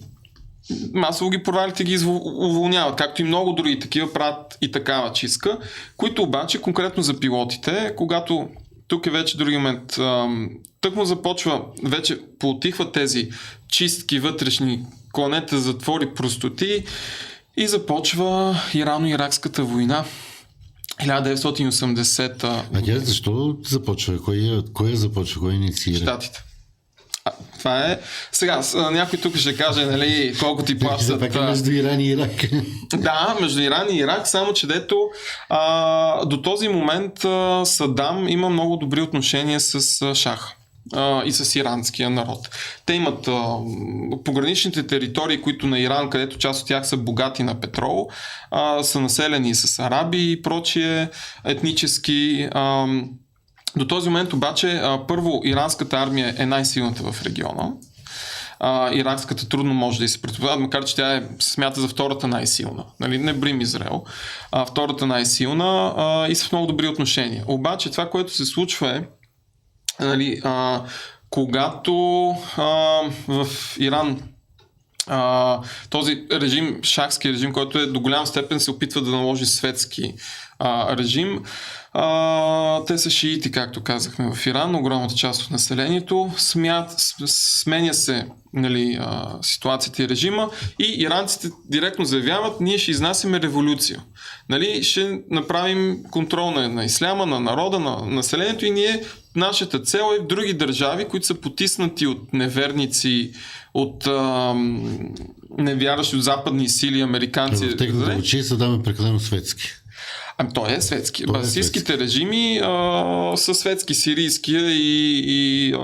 масово ги провалите, ги уволняват, както и много други такива правят и такава чистка, които обаче конкретно за пилотите, когато тук е вече други момент, тъкмо започва, вече поутихват тези чистки вътрешни, кланете, затвори, простоти и започва Ирано-иракската война 1980-та. Тя защо започва? Кой започва? Кой инициира? Щатите. Това е. Сега, някой тук ще каже, колко ти плащат. Пак е между Иран и Ирак. Да, между Иран и Ирак, само че дето до този момент Садам има много добри отношения с Шах и с иранския народ. Те имат пограничните територии, които на Иран, където част от тях са богати на петрол, са населени с араби и прочие етнически. До този момент обаче, първо, иранската армия е най-силната в региона. Иракската трудно може да се предполага, макар че тя смята за втората най-силна. Не брим Израел. Втората най-силна и са в много добри отношения. Обаче това, което се случва е, когато в Иран този режим, шахски режим, който е до голям степен се опитва да наложи светски режим, те са шиити, както казахме в Иран, огромната част от населението, сменя се ситуацията и режима и иранците директно заявяват, ние ще изнасяме революция. Ще направим контрол на исляма, на народа, на населението и нашата цел е в други държави, които са потиснати от неверници, от невярващи от западни сили, американци. В техните очи Садам е прекалено светски. Той е светски. Басийските режими са светски, сирийския и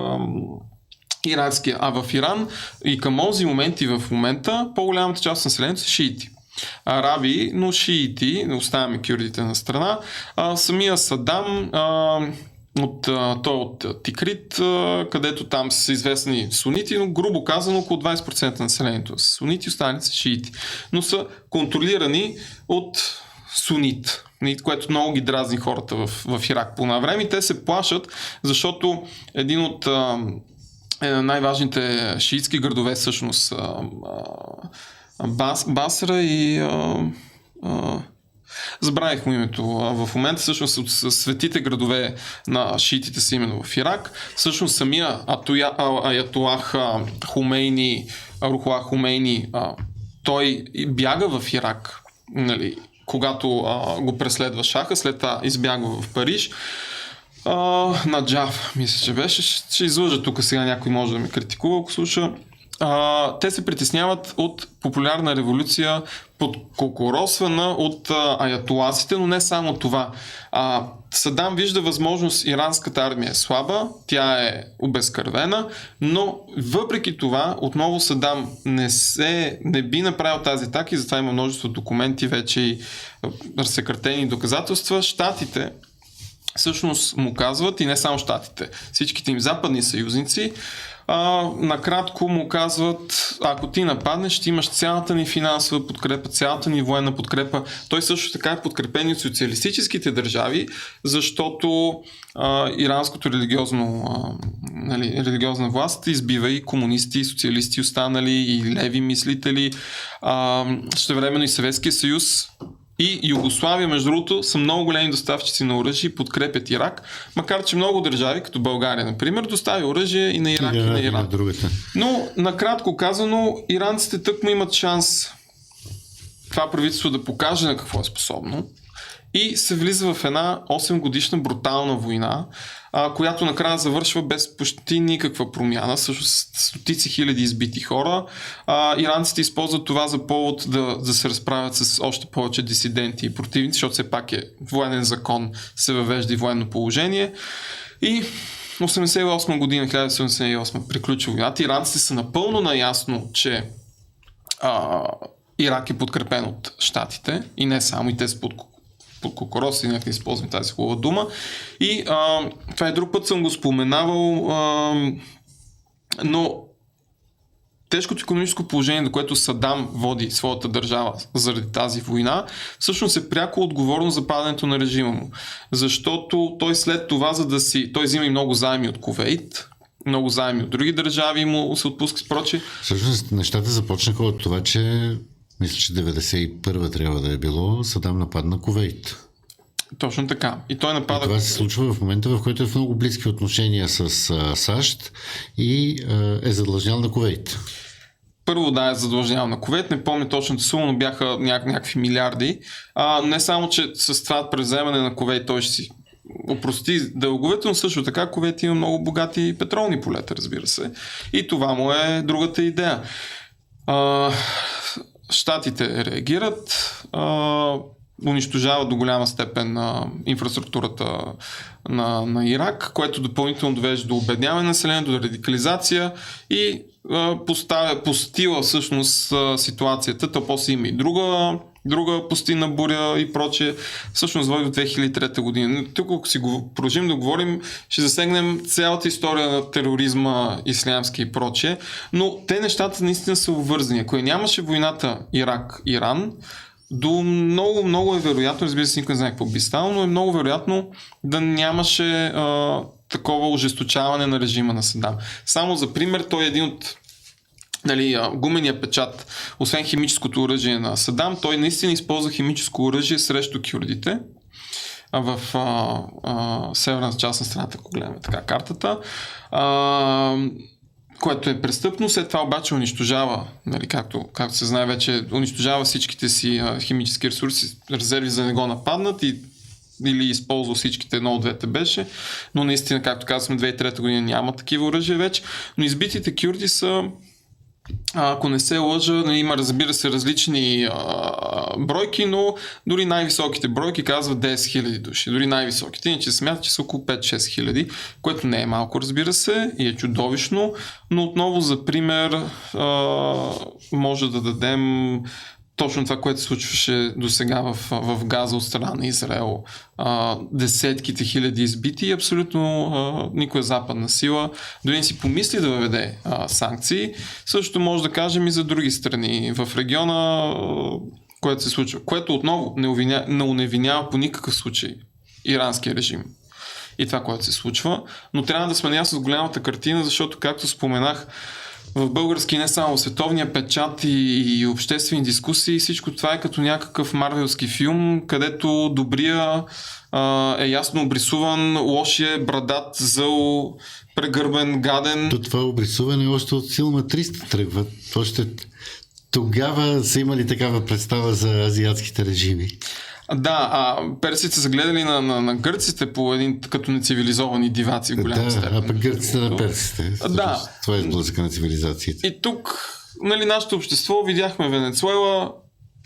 иракския. А в Иран и към този момент и в момента по-голямата част от населението са шиити. Араби, но шиити, не оставяме кюрдите на страна. Самия Садам той от Тикрит, където там са известни сунити, но грубо казано около 20% на населението са сунити, останалите са шиити. Но са контролирани от сунит, което много ги дразни хората в Ирак по това време. И те се плашат, защото един от най-важните шиитски градове всъщност Басра и забравих му името в момента, всъщност от светите градове на шиитите са именно в Ирак. Всъщност самия Аятолах Хумейни, Рухула Хумейни, той бяга в Ирак, нали, когато го преследва шаха, след това избягва в Париж. Наджаф, мисля, че беше. Ще излъжа тук сега, някой може да ме критикува, ако слуша. Те се притесняват от популярна революция, подкокоросвана от аятоласите, но не само това. Садам вижда възможност, иранската армия е слаба, тя е обезкървена, но въпреки това отново Садам не би направил тази атака и затова има множество документи вече и разсекретени доказателства. Щатите всъщност му казват, и не само щатите, всичките им западни съюзници, накратко му казват, ако ти нападнеш, ще имаш цялата ни финансова подкрепа, цялата ни военна подкрепа. Той също така е подкрепен от социалистическите държави, защото иранското религиозна власт избива и комунисти, и социалисти останали, и леви мислители. Същевременно и Съветския съюз и Югославия, между другото, са много големи доставчици на оръжие и подкрепят Ирак, макар че много държави, като България, например, доставя оръжие и на Ирак, и на Иран. Но, накратко казано, иранците тъкмо имат шанс това правителство да покаже на какво е способно и се влиза в една 8 годишна брутална война, която накрая завършва без почти никаква промяна, също с стотици хиляди избити хора. Иранците използват това за повод да се разправят с още повече дисиденти и противници, защото все пак е военен закон, се въвежда и военно положение. И 1988 година, 1978 приключва войната. Иранците са напълно наясно, че Ирак е подкрепен от щатите и не само, и те са под кокорос, и нека използвам тази хубава дума. И това и друг път съм го споменавал, но тежкото икономическо положение, до което Садам води своята държава заради тази война, всъщност е пряко отговорно за падането на режима му. Защото той след това, той взима и много заеми от Кувейт, много заеми от други държави му се отпуска с прочее. Всъщност нещата започнаха от това, че мисля, че 91-а трябва да е било, Садам нападна Кувейт. Точно така. И той напада. И това се случва в момента, в който е в много близки отношения с САЩ и е задлъжнял на Кувейт. Първо е задлъжнял на Кувейт, не помня точната сума, но бяха някакви милиарди. Не само, че с това превземане на Кувейт той ще си опрости дълговете, но също така Кувейт има много богати петролни полета, разбира се. И това му е другата идея. Щатите реагират, унищожават до голяма степен инфраструктурата на Ирак, което допълнително довежда до обедняване на населението, до радикализация и постила всъщност ситуацията. То после има и друга пустинна буря и прочее. Всъщност води до 2003 година. Тук, ако си продължим да говорим, ще засегнем цялата история на тероризма, ислямски и прочее, но те нещата наистина са обвързани. Ако нямаше войната Ирак-Иран, до много е вероятно, разбира се, никой не знае какво би станало, но е много вероятно да нямаше такова ожесточаване на режима на Садам. Само за пример, той е един от гумения печат, освен химическото оръжие на Садам, той наистина използва химическо оръжие срещу кюрдите в северната част на страната, ако гледаме така картата, което е престъпно, след това обаче унищожава, както се знае вече, унищожава всичките си химически ресурси, резерви за да не го нападнат или използва всичките, едно от двете беше, но наистина, както казваме, 2003 година няма такива оръжия вече, но избитите кюрди са, ако не се лъжа, има, разбира се, различни бройки, но дори най-високите бройки казват 10 000 души. Дори най-високите, иначе смятат, че са около 5-6 хиляди, което не е малко, разбира се, и е чудовищно, но отново за пример може да дадем точно това, което се случваше до сега в Газа от страна на Израел. Десетките хиляди избити и абсолютно никоя западна сила дори не си помисли да въведе санкции. Също може да кажем и за други страни в региона, което се случва, което отново не уневинява по никакъв случай иранския режим и това, което се случва, но трябва да сме наясно с голямата картина, защото, както споменах, в български, не само в световния печат и обществени дискусии, всичко това е като някакъв марвелски филм, където добрия е ясно обрисуван, лошия е брадат, зъл, прегърбен, гаден. То това обрисуване още от филма 300 тръгва. Още тогава са имали такава представа за азиатските режими. Да, персите са гледали на гърците по един като нецивилизовани диваци в голяма степен. А пък гърците на персите. Да. Това е сблъсъка на цивилизациите. И тук, нали, нашето общество, видяхме Венецуела,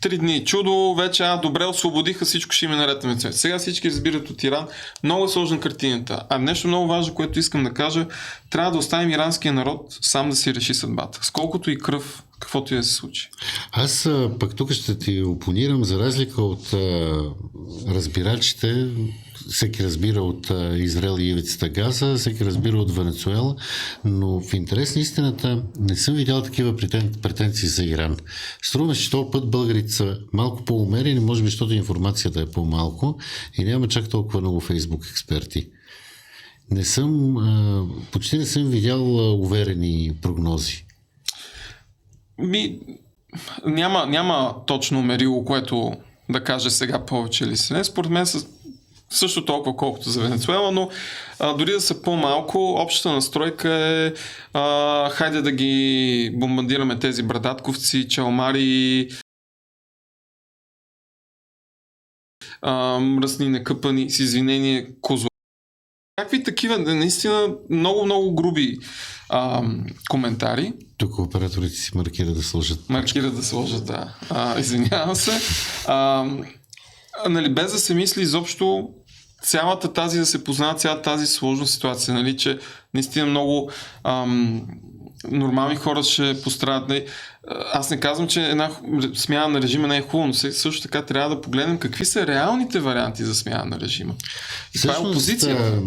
3 дни чудо, вече добре, освободиха, всичко ще им е наред на Венецуела. Сега всички разбират от Иран. Много е сложна картината. А нещо много важно, което искам да кажа, трябва да оставим иранския народ сам да си реши съдбата. Сколкото и кръв, каквото и да се случи. Аз пък тук ще ти опонирам, за разлика от разбирачите, всеки разбира от Израел и ивицата Газа, всеки разбира от Венецуела, но в интерес на истината не съм видял такива претенции за Иран. Струва, че този път българите са малко по-умерени, може би, защото информацията е по-малко и няма чак толкова много Фейсбук експерти. Почти не съм видял уверени прогнози. Няма точно мерило, което да каже сега повече или се не. Според мен са също толкова колкото за Венецуела, но дори да са по-малко, общата настройка е хайде да ги бомбардираме тези брадатковци, чалмари, мръсни, некъпани, с извинение, козло. Какви такива, наистина, много груби коментари. Тук операторите си маркират да сложат. Маркират да сложат, да. Извинявам се. Нали, без да се мисли изобщо цялата тази, да се познава цялата тази сложна ситуация, нали, че наистина много нормални хора ще пострадат. Нали. Аз не казвам, че една смяна на режима не е хубаво, но също така трябва да погледнем какви са реалните варианти за смяна на режима. И това е опозицията.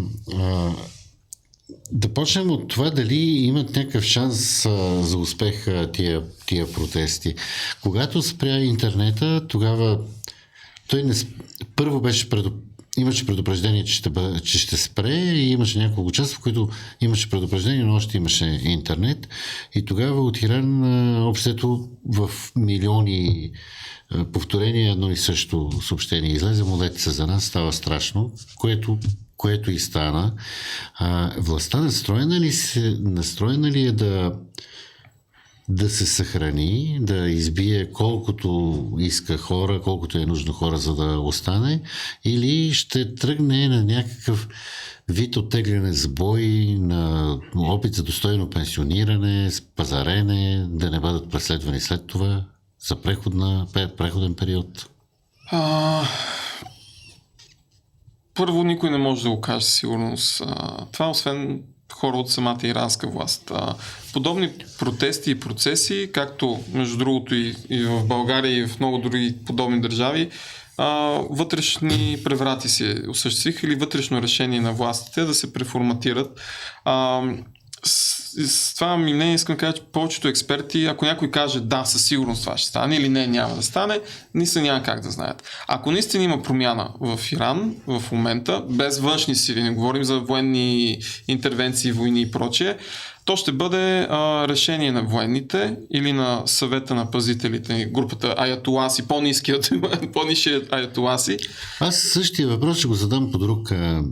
Да почнем от това дали имат някакъв шанс за успех тия протести. Когато спря интернета, тогава той първо имаше предупреждение, че ще спре и имаше няколко часа, в които имаше предупреждение, но още имаше интернет. И тогава от Иран общото в милиони повторения едно и също съобщение излезе. Молете се за нас, става страшно, което и стана. Властта настроена ли е да се съхрани, да избие колкото иска хора, колкото е нужно хора, за да остане, или ще тръгне на някакъв вид оттегляне с бой, на опит за достойно пенсиониране, пазарене, да не бъдат преследвани след това за преходен период? Първо, никой не може да го каже със сигурност. Това освен хора от самата иранска власт. Подобни протести и процеси, както между другото и в България и в много други подобни държави, вътрешни преврати се осъществиха или вътрешно решение на властите да се преформатират. С това ми мнение искам да кажа, че повечето експерти, ако някой каже да, със сигурност това ще стане или не, няма да стане, наистина няма как да знаят. Ако наистина има промяна в Иран в момента, без външни сили, не говорим за военни интервенции, войни и прочее, то ще бъде решение на военните или на съвета на пазителите, групата аятоласи, по-низкият аятоласи. Аз същия въпрос ще го задам по друг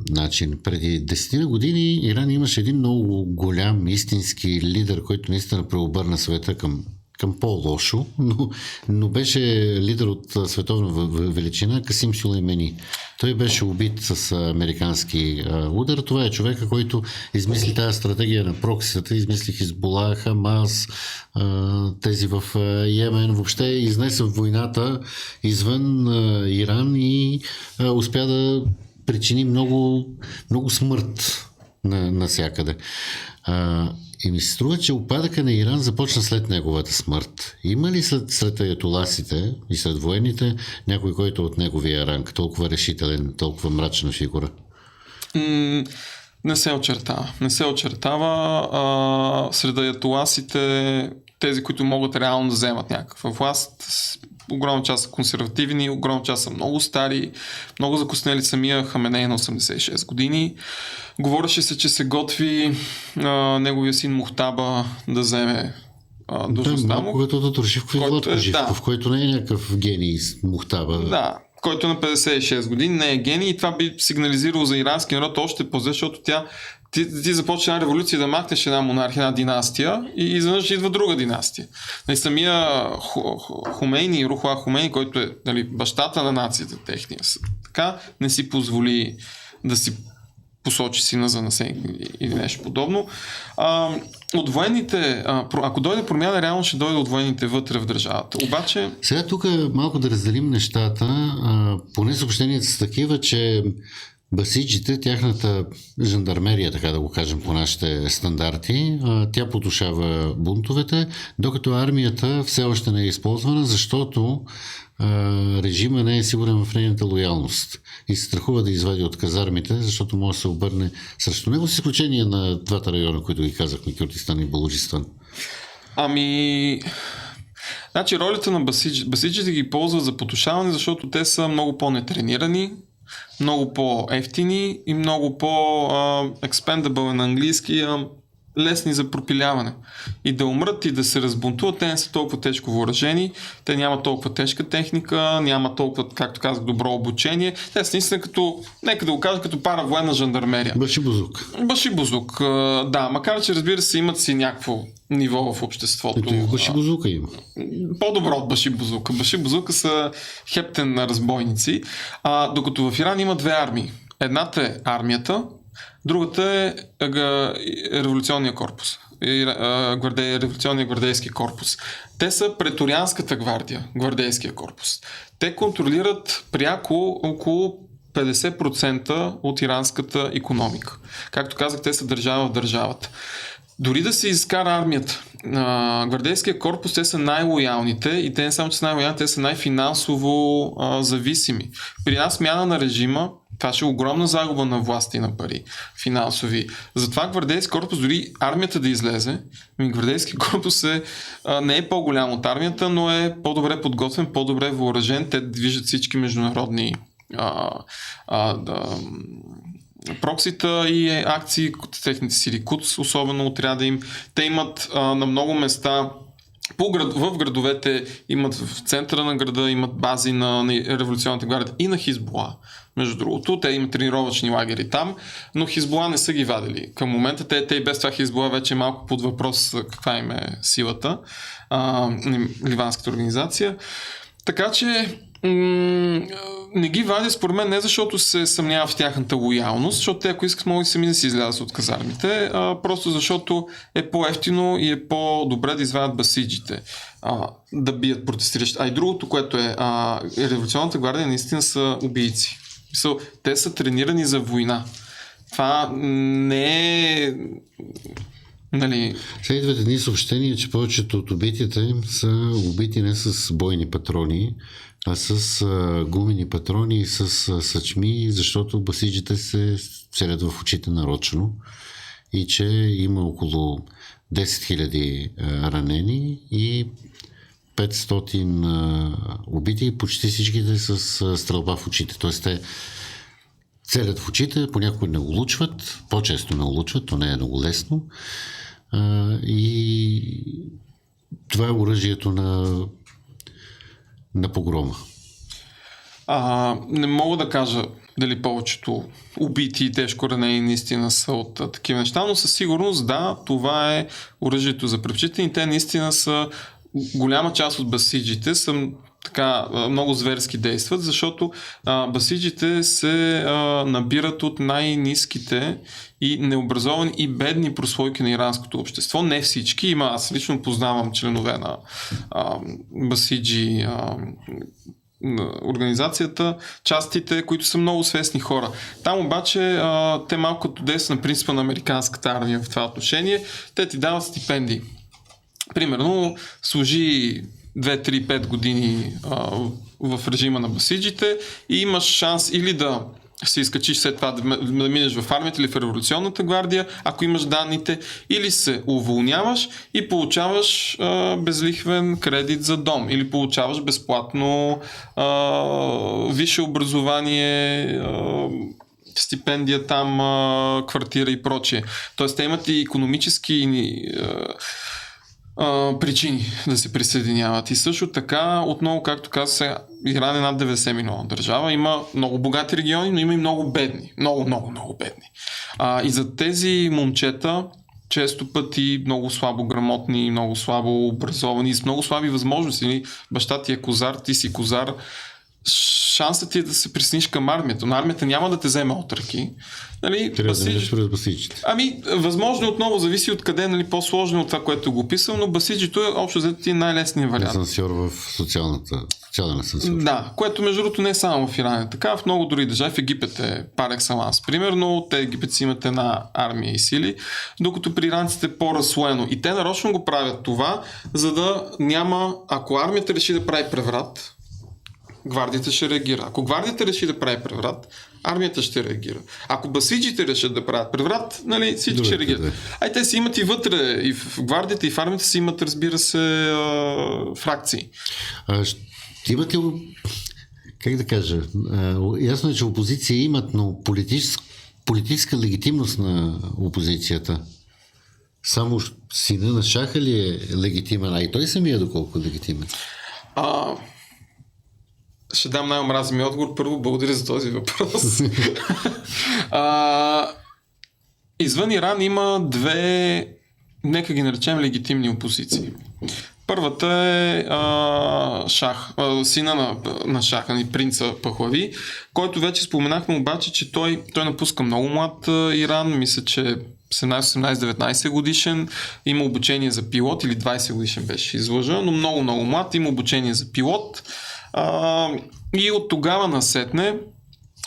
начин. Преди 10 години Иран имаше един много голям истински лидер, който наистина преобърна света към по-лошо, но беше лидер от световна величина, Касим Сюлеймани. Той беше убит с американски удар. Това е човека, който измисли тази стратегия на проксията, измисли Хизбула, Хамас, тези в Йемен, въобще изнесе войната извън Иран и успя да причини много, много смърт навсякъде. И ми се струва, че упадъка на Иран започна след неговата смърт. Има ли сред аятоласите и сред военните някой, който от неговия ранг, толкова решителен, толкова мрачна фигура? Не се очертава. Сред аятоласите, тези, които могат реално да вземат някаква власт, огромна част са консервативни, огромна част са много стари, много закоснели. Самия Хаменей на 86 години. Говореше се, че се готви неговия син Мухтаба да вземе длъжността му. Малко като Татуршивков и Владко Живков, който не е някакъв гений с Мухтаба. Да, който на 56 години не е гений и това би сигнализирало за ирански народ още по-зле, защото ти започва една революция да махнеш една монархия, една династия и изведнъж идва друга династия. Самия Хумейни, Рухуа Хумейни, който е бащата на нацията техния, така не си позволи да си посочи сина за наследник или нещо подобно. От военните, ако дойде промяна, реално ще дойде от военните вътре в държавата. Обаче... Сега тук малко да разделим нещата. Поне съобщенията са такива, че басиджите, тяхната жандармерия, така да го кажем по нашите стандарти, тя потушава бунтовете, докато армията все още не е използвана, защото режима не е сигурен в нейната лоялност и се страхува да извади от казармите, защото може да се обърне срещу него, с изключение на двата района, които ги казахме, Кюрдистан и Балуджистан. Значи ролята на басиджите ги ползват за потушаване, защото те са много по-нетренирани, много по-ефтини и много по-expendable на английски, лесни за пропиляване. И да умрат и да се разбунтуват, те не са толкова тежко въоръжени, те нямат толкова тежка техника, нямат толкова, както казах, добро обучение. Те са наистина като, нека да го кажа, като паравоенна жандармерия. Башибузук. Да, макар че разбира се имат си някакво ниво в обществото. Башибузука има. По-добро от Башибузука. Башибузука са хептен на разбойници, докато в Иран има две армии. Едната е армията, другата е революционния корпус. Революционния гвардейски корпус. Те са преторианската гвардия, гвардейския корпус. Те контролират пряко около 50% от иранската икономика. Както казах, те са държава в държавата. Дори да се изкара армията, гвардейския корпус, те са най-лоялните и те не само, че са най-лоялни, те са най-финансово зависими. При една смяна на режима, това ще е огромна загуба на власти и на пари, финансови. Затова гвардейски корпус, дори армията да излезе, гвардейски корпус не е по-голям от армията, но е по-добре подготвен, по-добре въоръжен. Те движат всички международни проксита и акции, техните сили КУЦ, особено отряда им. Те имат на много места в градовете, имат в центъра на града, имат бази на революционната гвардия и на Хизбула. Между другото, те имат тренировъчни лагери там, но Хизбула не са ги вадили. Към момента те и без това Хизбула вече е малко под въпрос каква им е силата, ливанската организация. Така че не ги вади според мен не защото се съмнява в тяхната лоялност, защото те ако искат могат сами да си излязат от казармите, просто защото е по-ефтино и е по-добре да извадят басиджите, да бият протестиращи. А и другото, което е революционната гвардия наистина са убийци. Те са тренирани за война. Това не е... Сега идват едни съобщения, че повечето от убитите са убити не с бойни патрони, а с гумени патрони и с съчми, защото басиджите се целят в очите нарочно и че има около 10 000 ранени и 500 убити и почти всичките с стрелба в очите. Тоест те целят в очите, понякога не улучват, по-често не улучват, то не е много лесно. И това е оръжието на погрома. Не мога да кажа дали повечето убити и тежко ранени наистина са от такива неща, но със сигурност да, това е оръжието за препчитане и те наистина са голяма част от басиджите са така много зверски действат, защото басиджите се набират от най-ниските и необразовани и бедни прослойки на иранското общество. Не всички. Аз лично познавам членове на басиджи организацията, частите, които са много свестни хора. Там обаче те малко като действат на принципа на американската армия в това отношение. Те ти дават стипендии. Примерно, служи 2-3-5 години в режима на басиджите и имаш шанс или да се изкачиш след това да минеш в армията или в революционната гвардия, ако имаш данните, или се уволняваш и получаваш безлихвен кредит за дом, или получаваш безплатно висше образование, стипендия там, квартира и прочие. Тоест те имат и икономически причини да се присъединяват. И също така, отново, както каза се, Иран е над 90 милиона държава. Има много богати региони, но има и много бедни. Много бедни. И за тези момчета, често пъти много слабо грамотни, много слабо образовани, с много слаби възможности. Баща ти е козар, ти си козар. Шансът ти е да се присъединиш към армията, но армията няма да те вземе от ръки. Нали, трябва да минеш през басиджите. Възможно отново зависи от къде, нали, по-сложно от това, което го описал, но басиджито е общо взето ти най-лесният вариант. Асансьор в социален асансьор. Да, което между другото не е само в Иран е така, в много други държави, в Египет е пар екселанс. Примерно, те египетци имат една армия и сили, докато при иранците е по-разслоено. И те нарочно го правят това, за да няма, ако армията реши да прави преврат, гвардията ще реагира. Ако гвардията реши да прави преврат, армията ще реагира. Ако басиджите решат да правят преврат, нали, всички ще реагират. Те си имат и вътре, и в гвардията, и в армията си имат, разбира се, фракции. Имате, как да кажа, ясно е, че опозиция имат, но политическа легитимност на опозицията. Само сина на Шаха ли е легитимен, а и той самия доколко е легитимен? Ще дам най-омразимия отговор. Първо, благодаря за този въпрос. Извън Иран има две, нека ги наречем, легитимни опозиции. Първата е Шах, сина на Шаха, принца Пахлави, който вече споменахме обаче, че той напуска много млад Иран, мисля, че 17-18-19 годишен, има обучение за пилот, или 20 годишен беше, излъжа, но много млад, има обучение за пилот. И от тогава насетне,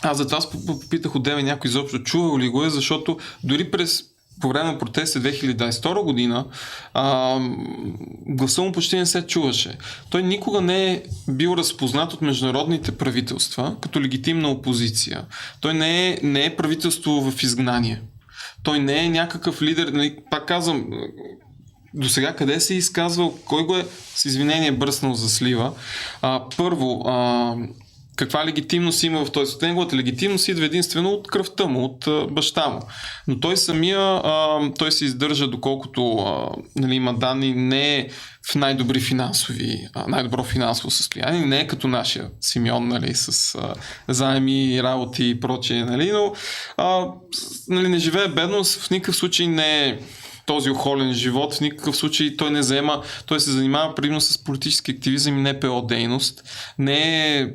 аз затова попитах отдеве някой изобщо чувал ли го е, защото дори по време на протеста 2022 година гласа му почти не се чуваше. Той никога не е бил разпознат от международните правителства като легитимна опозиция. Той не е правителство в изгнание. Той не е някакъв лидер, нали, пак казвам, до сега къде се е изказвал, кой го е с извинение бръснал за слива. Първо, каква легитимност има в този от неговата легитимност идва единствено от кръвта му, от баща му. Но той самия, той се издържа, доколкото нали, има данни, не е в най-добро финансово състояние, не е като нашия Симеон, нали, с заеми, работи и прочее, нали, но нали, не живее бедно, в никакъв случай не е този охолен живот, в никакъв случай той се занимава предимно с политически активизъм и НПО дейност, не е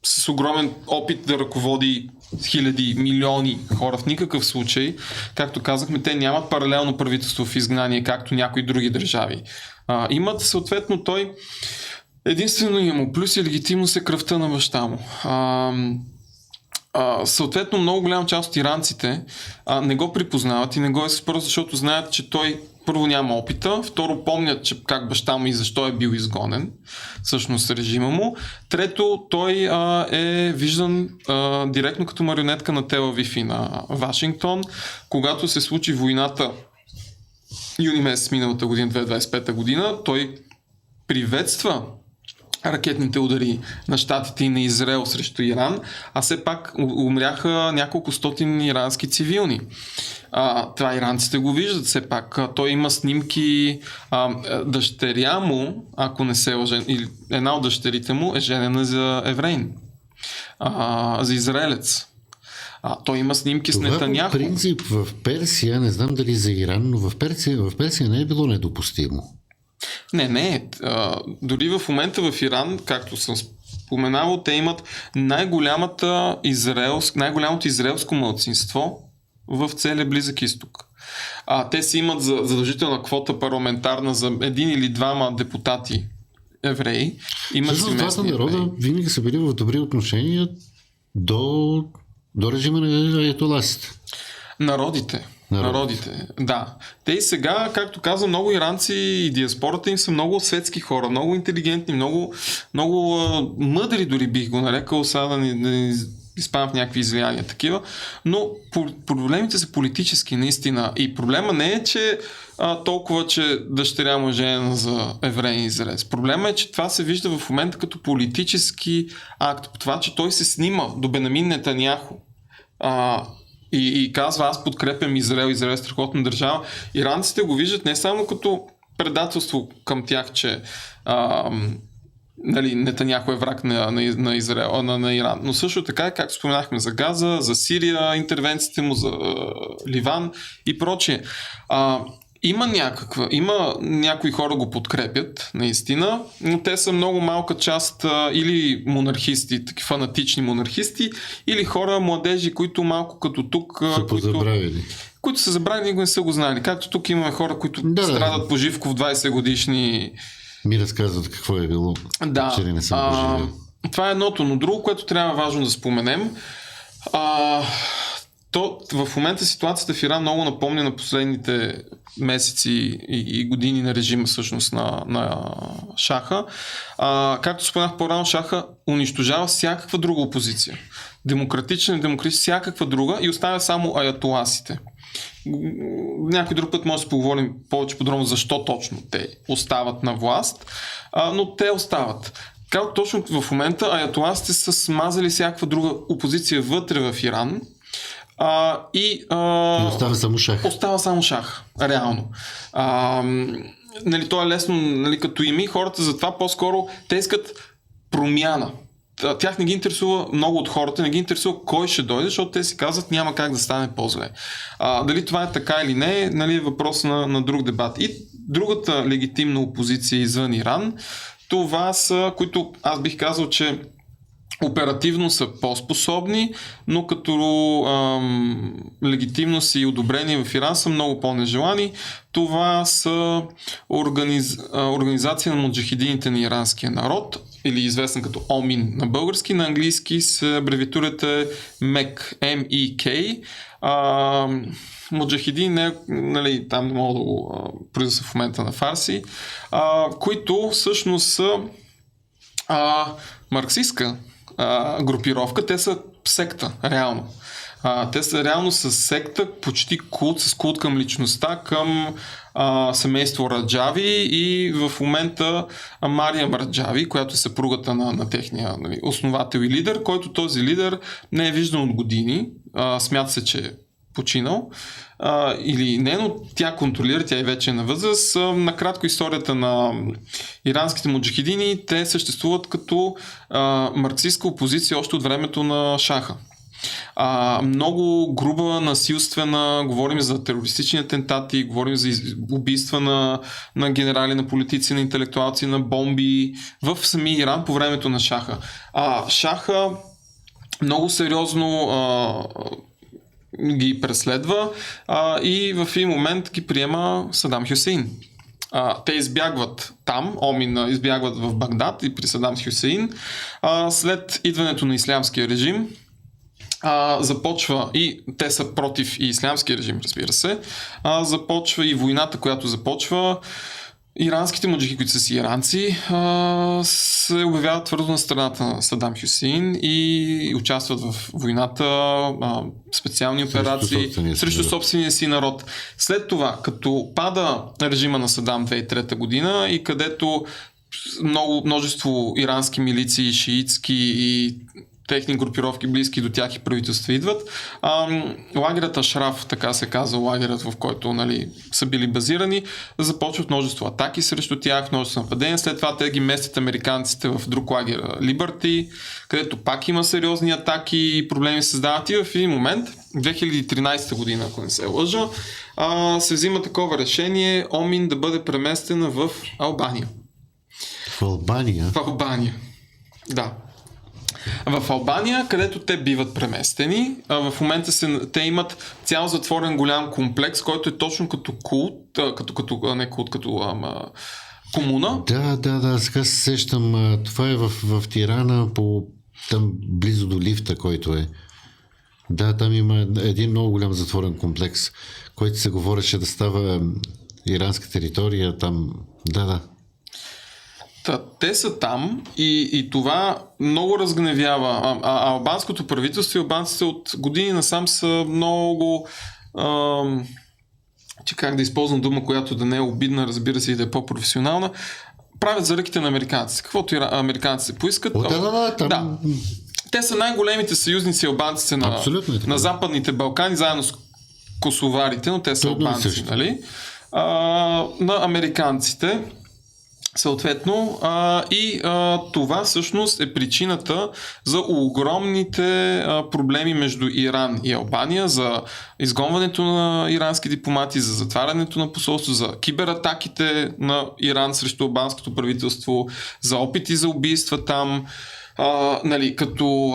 с огромен опит да ръководи хиляди, милиони хора в никакъв случай. Както казахме, те нямат паралелно правителство в изгнание, както някои други държави. Имат, съответно, той единствено има плюс и легитимност е кръвта на баща му. Съответно, много голяма част от иранците не го припознават и не го е просто защото знаят, че той първо няма опита, второ помнят, че как баща му и защо е бил изгонен, всъщност режима му. Трето, той е виждан директно като марионетка на Тел Авив и на Вашингтон. Когато се случи войната юни месец миналата година, 2025 година, той приветства ракетните удари на щатите и на Израел срещу Иран, а все пак умряха няколко стотин ирански цивилни. Това иранците го виждат все пак. Той има снимки, дъщеря му, ако не се лъжен, или една от дъщерите му е женена за евреин, за израелец. Той има снимки с Нетаняху. Това по принцип в Персия, не знам дали за Иран, но в Персия не е било недопустимо. Не. Дори в момента в Иран, както съм споменавал, те имат най-голямото израелско малцинство в целия Близък изток. Те си имат задължителна квота парламентарна за един или двама депутати евреи. Имат си местни народа винаги са били в добри отношения до режима на аятоласите. Народите, да. Те и сега, както каза, много иранци и диаспората им са много светски хора, много интелигентни, много мъдри, дори бих го нарекал, сега да не изпадам в някакви излияния такива, но проблемите са политически наистина и проблема не е, че толкова, че дъщеря му е женена за евреин изрез. Проблема е, че това се вижда в момента като политически акт. По това, че той се снима до Бенамин Нетаняху и казва, аз подкрепям Израел е страхотна държава. Иранците го виждат не само като предателство към тях, че Нетаняху е враг на Израел, на Иран, но също така, както споменахме за Газа, за Сирия, интервенциите му за Ливан и прочие. Има някои хора го подкрепят, наистина, но те са много малка част или монархисти, таки фанатични монархисти, или хора, младежи, които малко като тук... които са забравили, никога не са го знали. Както тук имаме хора, които страдат по Живков 20 годишни... Ми разказват какво е било. Да. Не съм това е едното, но друго, което трябва важно да споменем, то в момента ситуацията в Иран много напомня на последните месеци и години на режима всъщност на Шаха. Както споменах по-рано, Шаха унищожава всякаква друга опозиция. Демократична, всякаква друга и оставя само аятоласите. Някой друг път може да поговорим повече подробно защо точно те остават на власт, но те остават. Как точно в момента аятоласите са смазали всякаква друга опозиция вътре в Иран и остава само Шах. Остава само Шах, реално. То е лесно, като ими хората, затова по-скоро те искат промяна. Тях не ги интересува, много от хората не ги интересува кой ще дойде, защото те си казват няма как да стане по-зле. Дали това е така или не, е въпрос на друг дебат. И другата легитимна опозиция извън Иран, това са, които аз бих казал, че оперативно са по-способни, но като легитимност и одобрение в Иран са много по-нежелани. Това са организация на муджахидините на иранския народ, или известен като ОМИН на български, на английски се абревиатурата МЕК, M-E-K. Муджахидин е, там не мога да го произнеса в момента на фарси, които всъщност са марксистка групировка, те са секта, реално. Те са реално с секта, почти култ, с култ към личността, към семейство Раджави и в момента Мариям Раджави, която е съпругата на техния основател и лидер, който този лидер не е виждан от години, смята се, че е починал или не, но тя контролира, тя и вече е на възраст. Накратко историята на иранските муджахидини, те съществуват като марксистска опозиция още от времето на Шаха. Много груба, насилствена, говорим за терористични атентати, говорим за убийства на генерали, на политици, на интелектуалци, на бомби в самия Иран по времето на Шаха. Шаха много сериозно ги преследва и в един момент ги приема Садам Хюсейн. Те избягват там, ОМИН избягват в Багдад и при Садам Хюсейн. След идването на ислямския режим започва, и те са против и ислямския режим, разбира се, започва и войната, която започва. Иранските муджахи, които са си иранци, се обявяват твърдо на страната на Садам Хюсейн и участват в войната, специални операции срещу собствения си народ. След това, като пада режима на Садам 2003 година и където множество ирански милиции, шиитски и техни групировки близки до тях и правителства идват. Лагерът Ашраф, така се казва, лагерът, в който са били базирани, започват множество атаки срещу тях, множество нападения. След това те ги местят американците в друг лагер, Либърти, където пак има сериозни атаки и проблеми създават. И в един момент, 2013 година, ако не се лъжа, се взима такова решение ОМИН да бъде преместена в Албания. В Албания? В Албания, да. В Албания, където те биват преместени, в момента те имат цял затворен голям комплекс, който е точно като култ, като комуна. Да, сега се сещам. Това е в Тирана, там близо до лифта, който е. Да, там има един много голям затворен комплекс, който се говореше да става иранска територия там. Да. Те са там и това много разгневява. Албанското правителство и албанците от години насам са много... че как да използвам дума, която да не е обидна, разбира се, и да е по-професионална, правят за ръките на американците. Каквото американците поискат. Там... Те са най-големите съюзници албанците на Западните Балкани, заедно с косоварите, но те са албанци, нали? На американците. Съответно, това всъщност е причината за огромните проблеми между Иран и Албания, за изгонването на ирански дипломати, за затварянето на посолство, за кибератаките на Иран срещу албанското правителство, за опити за убийства там, нали, като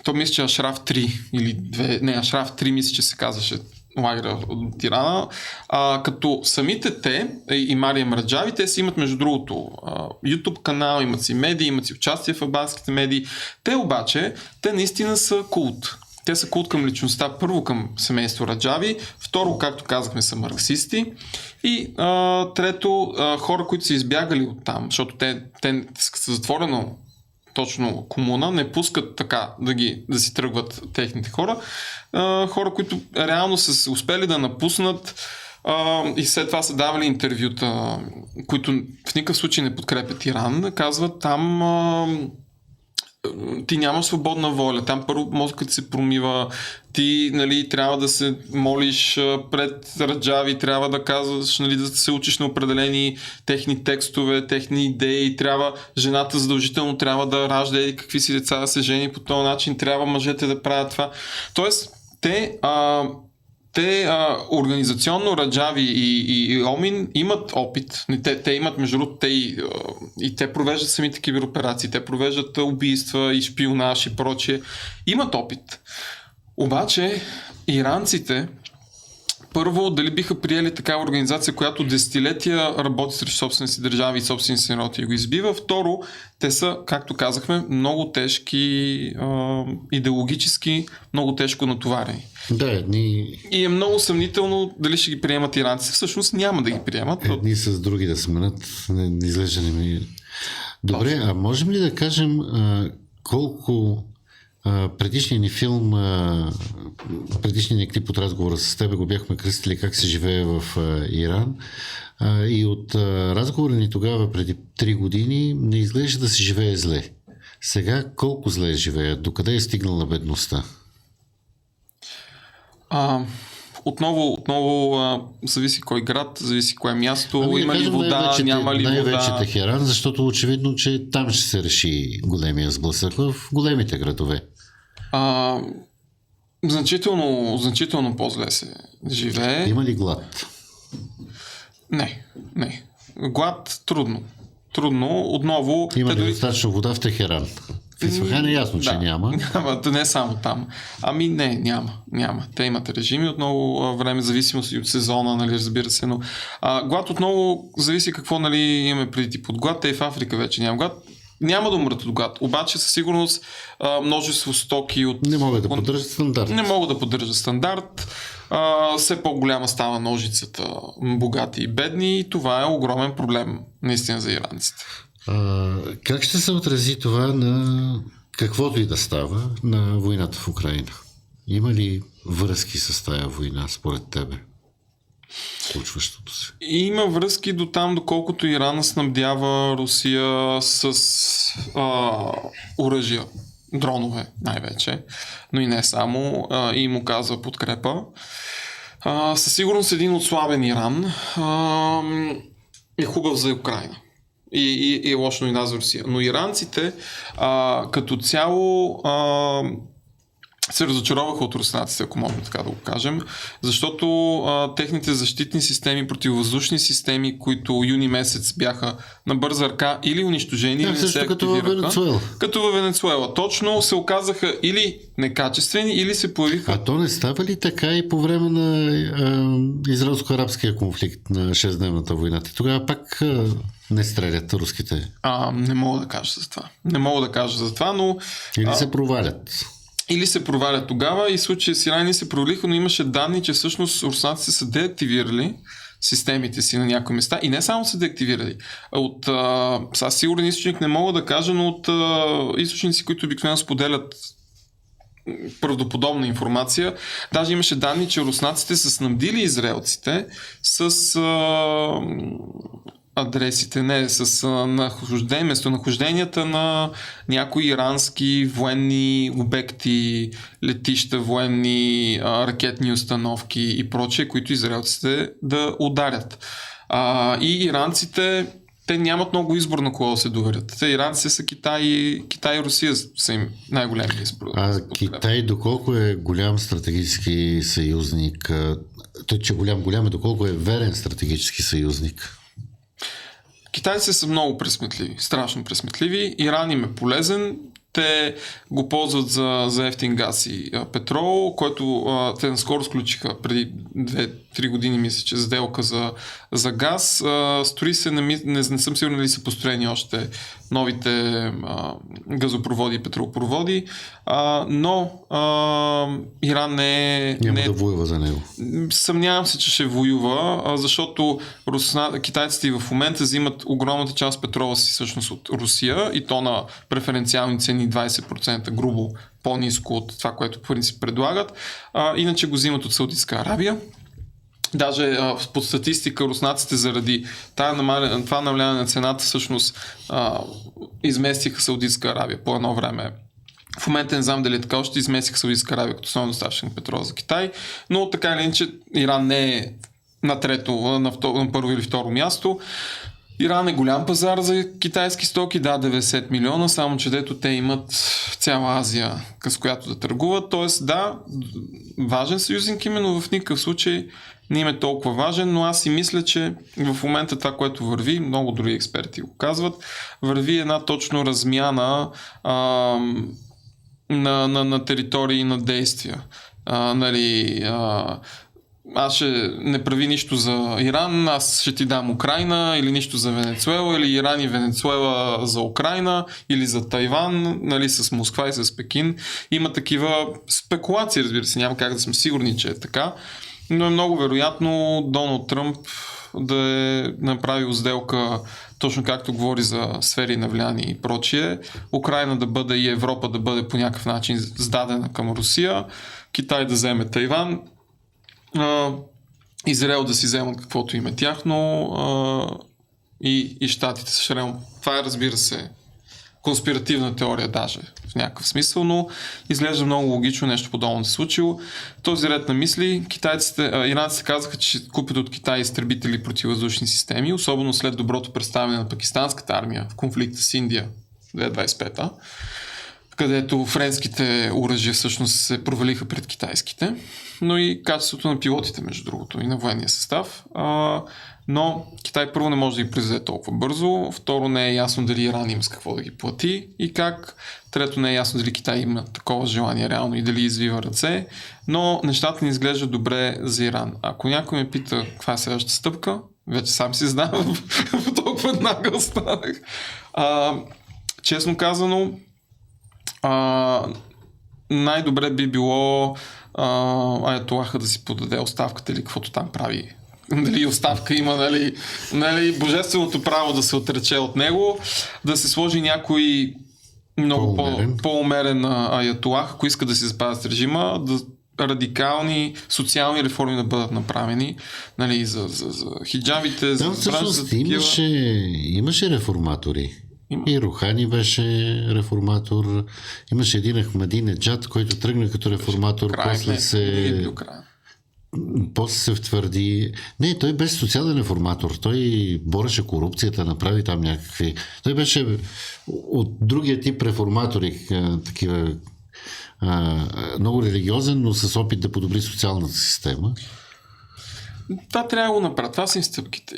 то мисля, че Ашраф 3 или 2, не, Ашраф 3 мисля, че се казваше лагера от Тирана, като самите те и Мария Мраджави, те си имат между другото YouTube канал, имат си медии, имат си участие в албанските медии. Те обаче, те наистина са култ. Те са култ към личността, първо към семейство Раджави, второ, както казахме, са марксисти и трето, хора, които са избягали от там, защото те са затворено точно комуна, не пускат така да си тръгват техните хора. Хора, които реално са успели да напуснат и след това са давали интервюта, които в никакъв случай не подкрепят Иран, казват там ти нямаш свободна воля, там първо мозъкът ти се промива, ти, нали, трябва да се молиш пред Раджави, трябва да казваш, нали, да се учиш на определени техни текстове, техни идеи, трябва жената задължително трябва да ражда какви си деца, да се жени по този начин, трябва мъжете да правят това. Тоест, те организационно Раджави и Омин имат опит. Те имат, между другото, и те провеждат самите кибероперации, те провеждат убийства и шпионаж и прочие. Имат опит. Обаче иранците първо, дали биха приели такава организация, която десетилетия работи срещу собствените си държави и собствените си народи и го избива. Второ, те са, както казахме, много тежки, идеологически, много тежко натоварени. Да, И е много съмнително дали ще ги приемат иранци. Всъщност няма да ги приемат. Едни с други да сменят, не изглежда не ми... Добре, а можем ли да кажем колко предишният ни филм, предишният ни клип от разговора с теб го бяхме кръстили как се живее в Иран, и от разговора ни тогава преди 3 години не изглежда да се живее зле. Сега колко зле живеят? Докъде е стигнала бедността? Отново зависи кой град, зависи кое място, има ли вода, няма ли вода. Най-вече Техеран, защото очевидно, че там ще се реши големия сблъсък в големите градове. Значително по-зле се живее. Има ли глад? Не. Глад трудно. Отново... Има ли достатъчно вода в Техеран? В Исфахан е ясно, че няма. Не само там. Няма. Те имат режими отново време, зависимост и от сезона, нали, разбира се, но глад отново зависи какво, нали, имаме преди под глад. Те и в Африка вече няма глад. Няма да умрат от глад, обаче със сигурност множество стоки от... Не могат да поддържат стандарт. Не могат да поддържат стандарт. Все по-голяма става ножицата богати и бедни и това е огромен проблем наистина за иранците. Как ще се отрази това на каквото и да става на войната в Украина? Има ли връзки с тая война според тебе? Случващото се. Има връзки до там, доколкото Иран снабдява Русия с оръжия, дронове най-вече, но и не само, и му казва подкрепа. Със сигурност един отслабен Иран е хубав за Украина. И е лошо и за Русия. Но иранците като цяло се разочароваха от руснаците, ако можем така да го кажем, защото техните защитни системи, противовъздушни системи, които юни месец бяха на бърза ръка или унищожени, или се активираха. Като във Венецуела. Точно се оказаха или некачествени, или се появиха... А то не става ли така и по време на израелско-арабския конфликт на 6-дневната война? Тогава пак не стрелят руските. Не мога да кажа за това. Но... Или се провалят. Или се провалят тогава и случая с Иран се провалиха, но имаше данни, че всъщност руснаците са деактивирали системите си на някои места и не само са деактивирали. Сега сигурен източник не мога да кажа, но от източници, които обикновено споделят правдоподобна информация. Даже имаше данни, че руснаците са снабдили израелците с адресите, с местонахожденията на някои ирански военни обекти, летища, военни ракетни установки и прочее, които израелците да ударят. И иранците, те нямат много избор на кого да се доверят. Те иранците са Китай и Русия са им най-големи избор. Китай доколко е голям стратегически съюзник? Той, че голям е, доколко е верен стратегически съюзник? Китайците са много пресметливи, страшно пресметливи. Иран им е полезен. Те го ползват за ефтин газ и петрол, който те наскоро сключиха преди 2-3 години, мисля, че сделка за газ. Строи се, не съм сигурен дали са построени още новите газопроводи и петролопроводи, но Иран няма да воюва за него. Съмнявам се, че ще воюва, защото китайците и в момента взимат огромната част от петрола си всъщност от Русия и то на преференциални цени 20% грубо по-ниско от това, което в принцип предлагат. Иначе го взимат от Саудитска Арабия. Даже под статистика руснаците заради това намаляване на цената всъщност изместиха Саудитска Арабия по едно време. В момента не знам дали е така, още изместиха Саудитска Арабия като основен доставчик на петрола за Китай, но така или иначе Иран не е на първо или второ място. Иран е голям пазар за китайски стоки, 90 милиона, само че дето те имат цяла Азия, с която да търгуват. Тоест, важен съюзник именно в никакъв случай не им е толкова важен, но аз си мисля, че в момента това, което върви, много други експерти го казват, върви една точно размяна на територии на действия. Аз ще не прави нищо за Иран, аз ще ти дам Украйна, или нищо за Венецуела, или Иран и Венецуела за Украйна, или за Тайван, с Москва и с Пекин. Има такива спекулации, разбира се, няма как да сме сигурни, че е така, но е много вероятно Доналд Тръмп да е направил сделка, точно както говори за сфери на влияние и прочие, Украйна да бъде и Европа да бъде по някакъв начин сдадена към Русия, Китай да вземе Тайван, Израел да си вземат каквото им е тяхно и щатите също време. Това е, разбира се, конспиративна теория даже в някакъв смисъл, но изглежда много логично нещо подобно да се случило. Този ред на мисли, иранците казаха, че ще купят от Китай изтребители противовъздушни системи, особено след доброто представяне на пакистанската армия в конфликта с Индия 2025-та, където френските оръжия всъщност се провалиха пред китайските, но и качеството на пилотите, между другото, и на военния състав. Но Китай първо не може да ги произведе толкова бързо, второ не е ясно дали Иран има с какво да ги плати и как, трето не е ясно дали Китай има такова желание реално и дали извива ръце, но нещата не изглеждат добре за Иран. Ако някой ме пита каква е следващата стъпка, вече сам си знам, толкова нагъл станах. Честно казано, най-добре би било Аятолаха да си подаде оставката или каквото там прави. Дали оставка има, нали, божественото право да се отрече от него, да се сложи някой много по-умерен аятолах, ако иска да си запазят режима, да радикални социални реформи да бъдат направени, нали, за хиджабите, за такива. Имаше реформатори. И Рухани беше реформатор. Имаше един Ахмадинеджад, който тръгна като реформатор, после се втвърди. Не, той беше социален реформатор. Той бореше корупцията, направи там някакви. Той беше от другия тип реформатори, такива много религиозен, но с опит да подобри социалната система. Това трябва да го направят. Това са им стъпките.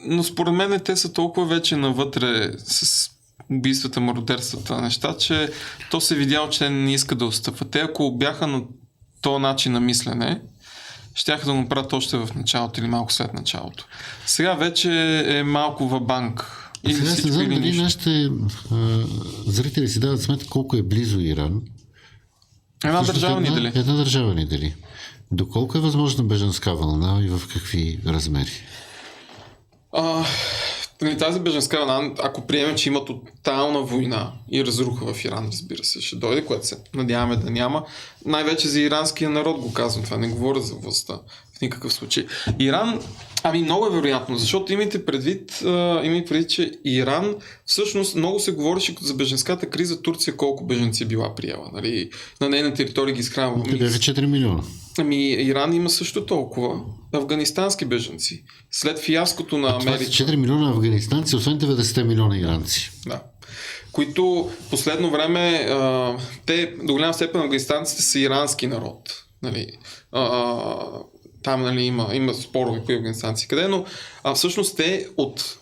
Но според мен те са толкова вече навътре с убийствата, мародерствата, неща, че то се видяло, че не искат да отстъпват. Те, ако бяха на този начин на мислене, щяха да го направят още в началото или малко след началото. Сега вече е малко вабанк. Сега не знам дали нашите зрители си дават сметка колко е близо Иран. Една държава ни дели. Една държава ни дели. Доколко е възможна бежанска вълна и в какви размери? Тази бежанска вълна, ако приемем, че има тотална война и разруха в Иран, разбира се, ще дойде, което се надяваме да няма. Най-вече за иранския народ го казвам това, не говоря за властта в никакъв случай. Иран, много е вероятно, защото имайте предвид, че Иран, всъщност много се говореше за бежанската криза, Турция колко бежанци била приела, нали? На нейна територия ги изхранва. Те бяха 4 милиона. Иран има също толкова афганистански бежанци. След фиаското на Америка. Това са 4 милиона афганистанци, освен 90 милиона иранци. Да. Които последно време, те до голяма степен афганистанците са ирански народ. Нали? Там, нали, има спорове кои афганистанци къде, но всъщност те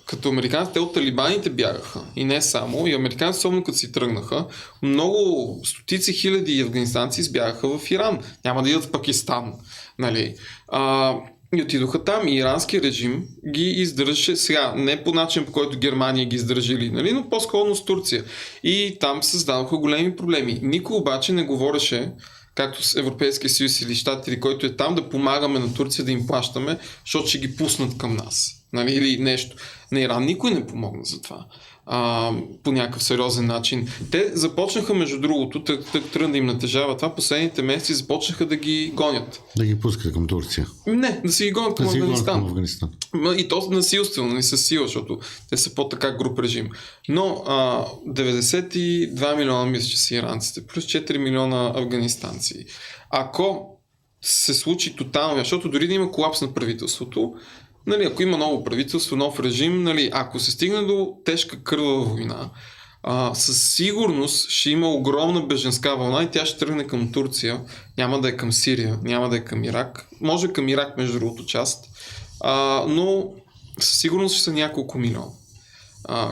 като американците от талибаните бягаха. И не само. И американците, особено като си тръгнаха, много стотици хиляди афганистанци избягаха в Иран. Няма да идат в Пакистан. Нали? И отидоха там и ирански режим ги издържаше сега, не по начин, по който Германия ги издържали, нали, но по-скоро с Турция. И там създадоха големи проблеми. Никой обаче не говореше, както с Европейския съюз или щатите, който е там, да помагаме на Турция, да им плащаме, защото ще ги пуснат към нас. Нали, или нещо. На Иран никой не помогна за това. По някакъв сериозен начин. Те започнаха, между другото, тръгна да им натежава това, последните месеци започнаха да ги гонят. Да ги пускат към Турция. Не, да си ги гонят към Афганистан. И то насилствено, не със сила, защото те са по-така груп режим. Но 92 милиона, мисля, че са иранците, плюс 4 милиона афганистанци. Ако се случи тотално, защото дори да има колапс на правителството, нали, ако има ново правителство, нов режим, нали, ако се стигне до тежка кървава война, със сигурност ще има огромна беженска вълна и тя ще тръгне към Турция. Няма да е към Сирия, няма да е към Ирак. Може към Ирак, между другото, част. Но със сигурност ще са няколко милиона,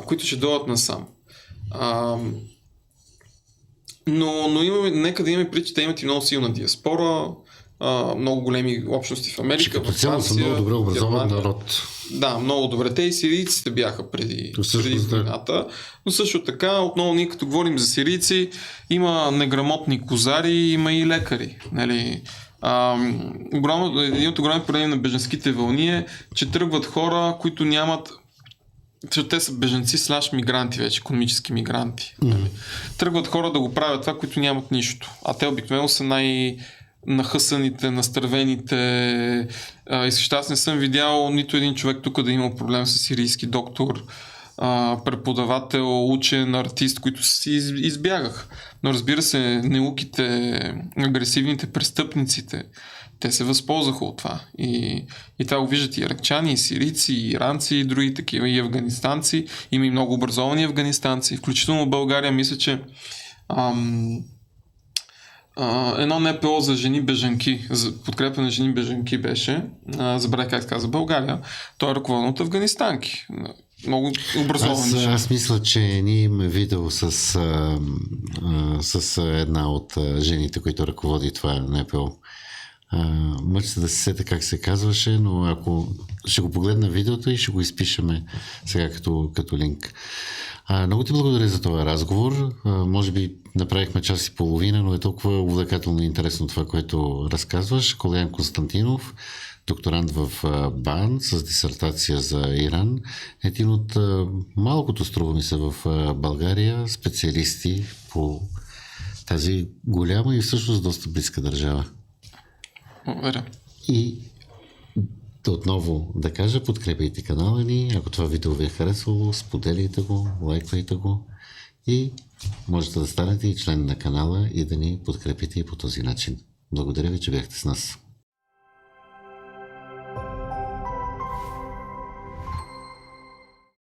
които ще дойдат насам. Но нека да имаме предвид, че те имат и много силна диаспора, много големи общности в Америка. Като цяло са много добре образован народ. Да, много добре. Те и сирийците бяха преди войната. Но също така, отново ние като говорим за сирийци, има неграмотни козари, има и лекари. Нали? Един от огромни проблеми на бежанските вълни е, че тръгват хора, които нямат, защото те са бежанци слаш мигранти вече, икономически мигранти. Нали? Тръгват хора да го правят това, които нямат нищо. А те обикновено са нахъсаните, настървените. Аз не съм видял нито един човек тук да има проблем с сирийски доктор, преподавател, учен, артист, които си избягах. Но разбира се, неуките, агресивните, престъпниците, те се възползваха от това. И това го виждат и иракчани, и сирийци, и иранци, и други такива, и афганистанци. Има и много образовани афганистанци. Включително в България, мисля, че едно НПО за жени бежанки, за подкрепа на жени бежанки беше, забравих как се казва, България, той е ръководен от афганистанки. Много образовани. Аз мисля, че ние имаме видео с една от жените, които ръководи това НПО. Мъча да се сета как се казваше, но ако ще го погледна видеото и ще го изпишеме сега като линк. Много ти благодаря за този разговор. Може би направихме час и половина, но е толкова увлекателно и интересно това, което разказваш. Колян Константинов, докторант в БАН с дисертация за Иран. Един от малкото, струва ми се, в България специалисти по тази голяма и всъщност доста близка държава. Благодаря. И отново да кажа, подкрепяйте канала ни. Ако това видео ви е харесало, споделяйте го, лайквайте го и можете да станете и член на канала и да ни подкрепите и по този начин. Благодаря ви, че бяхте с нас.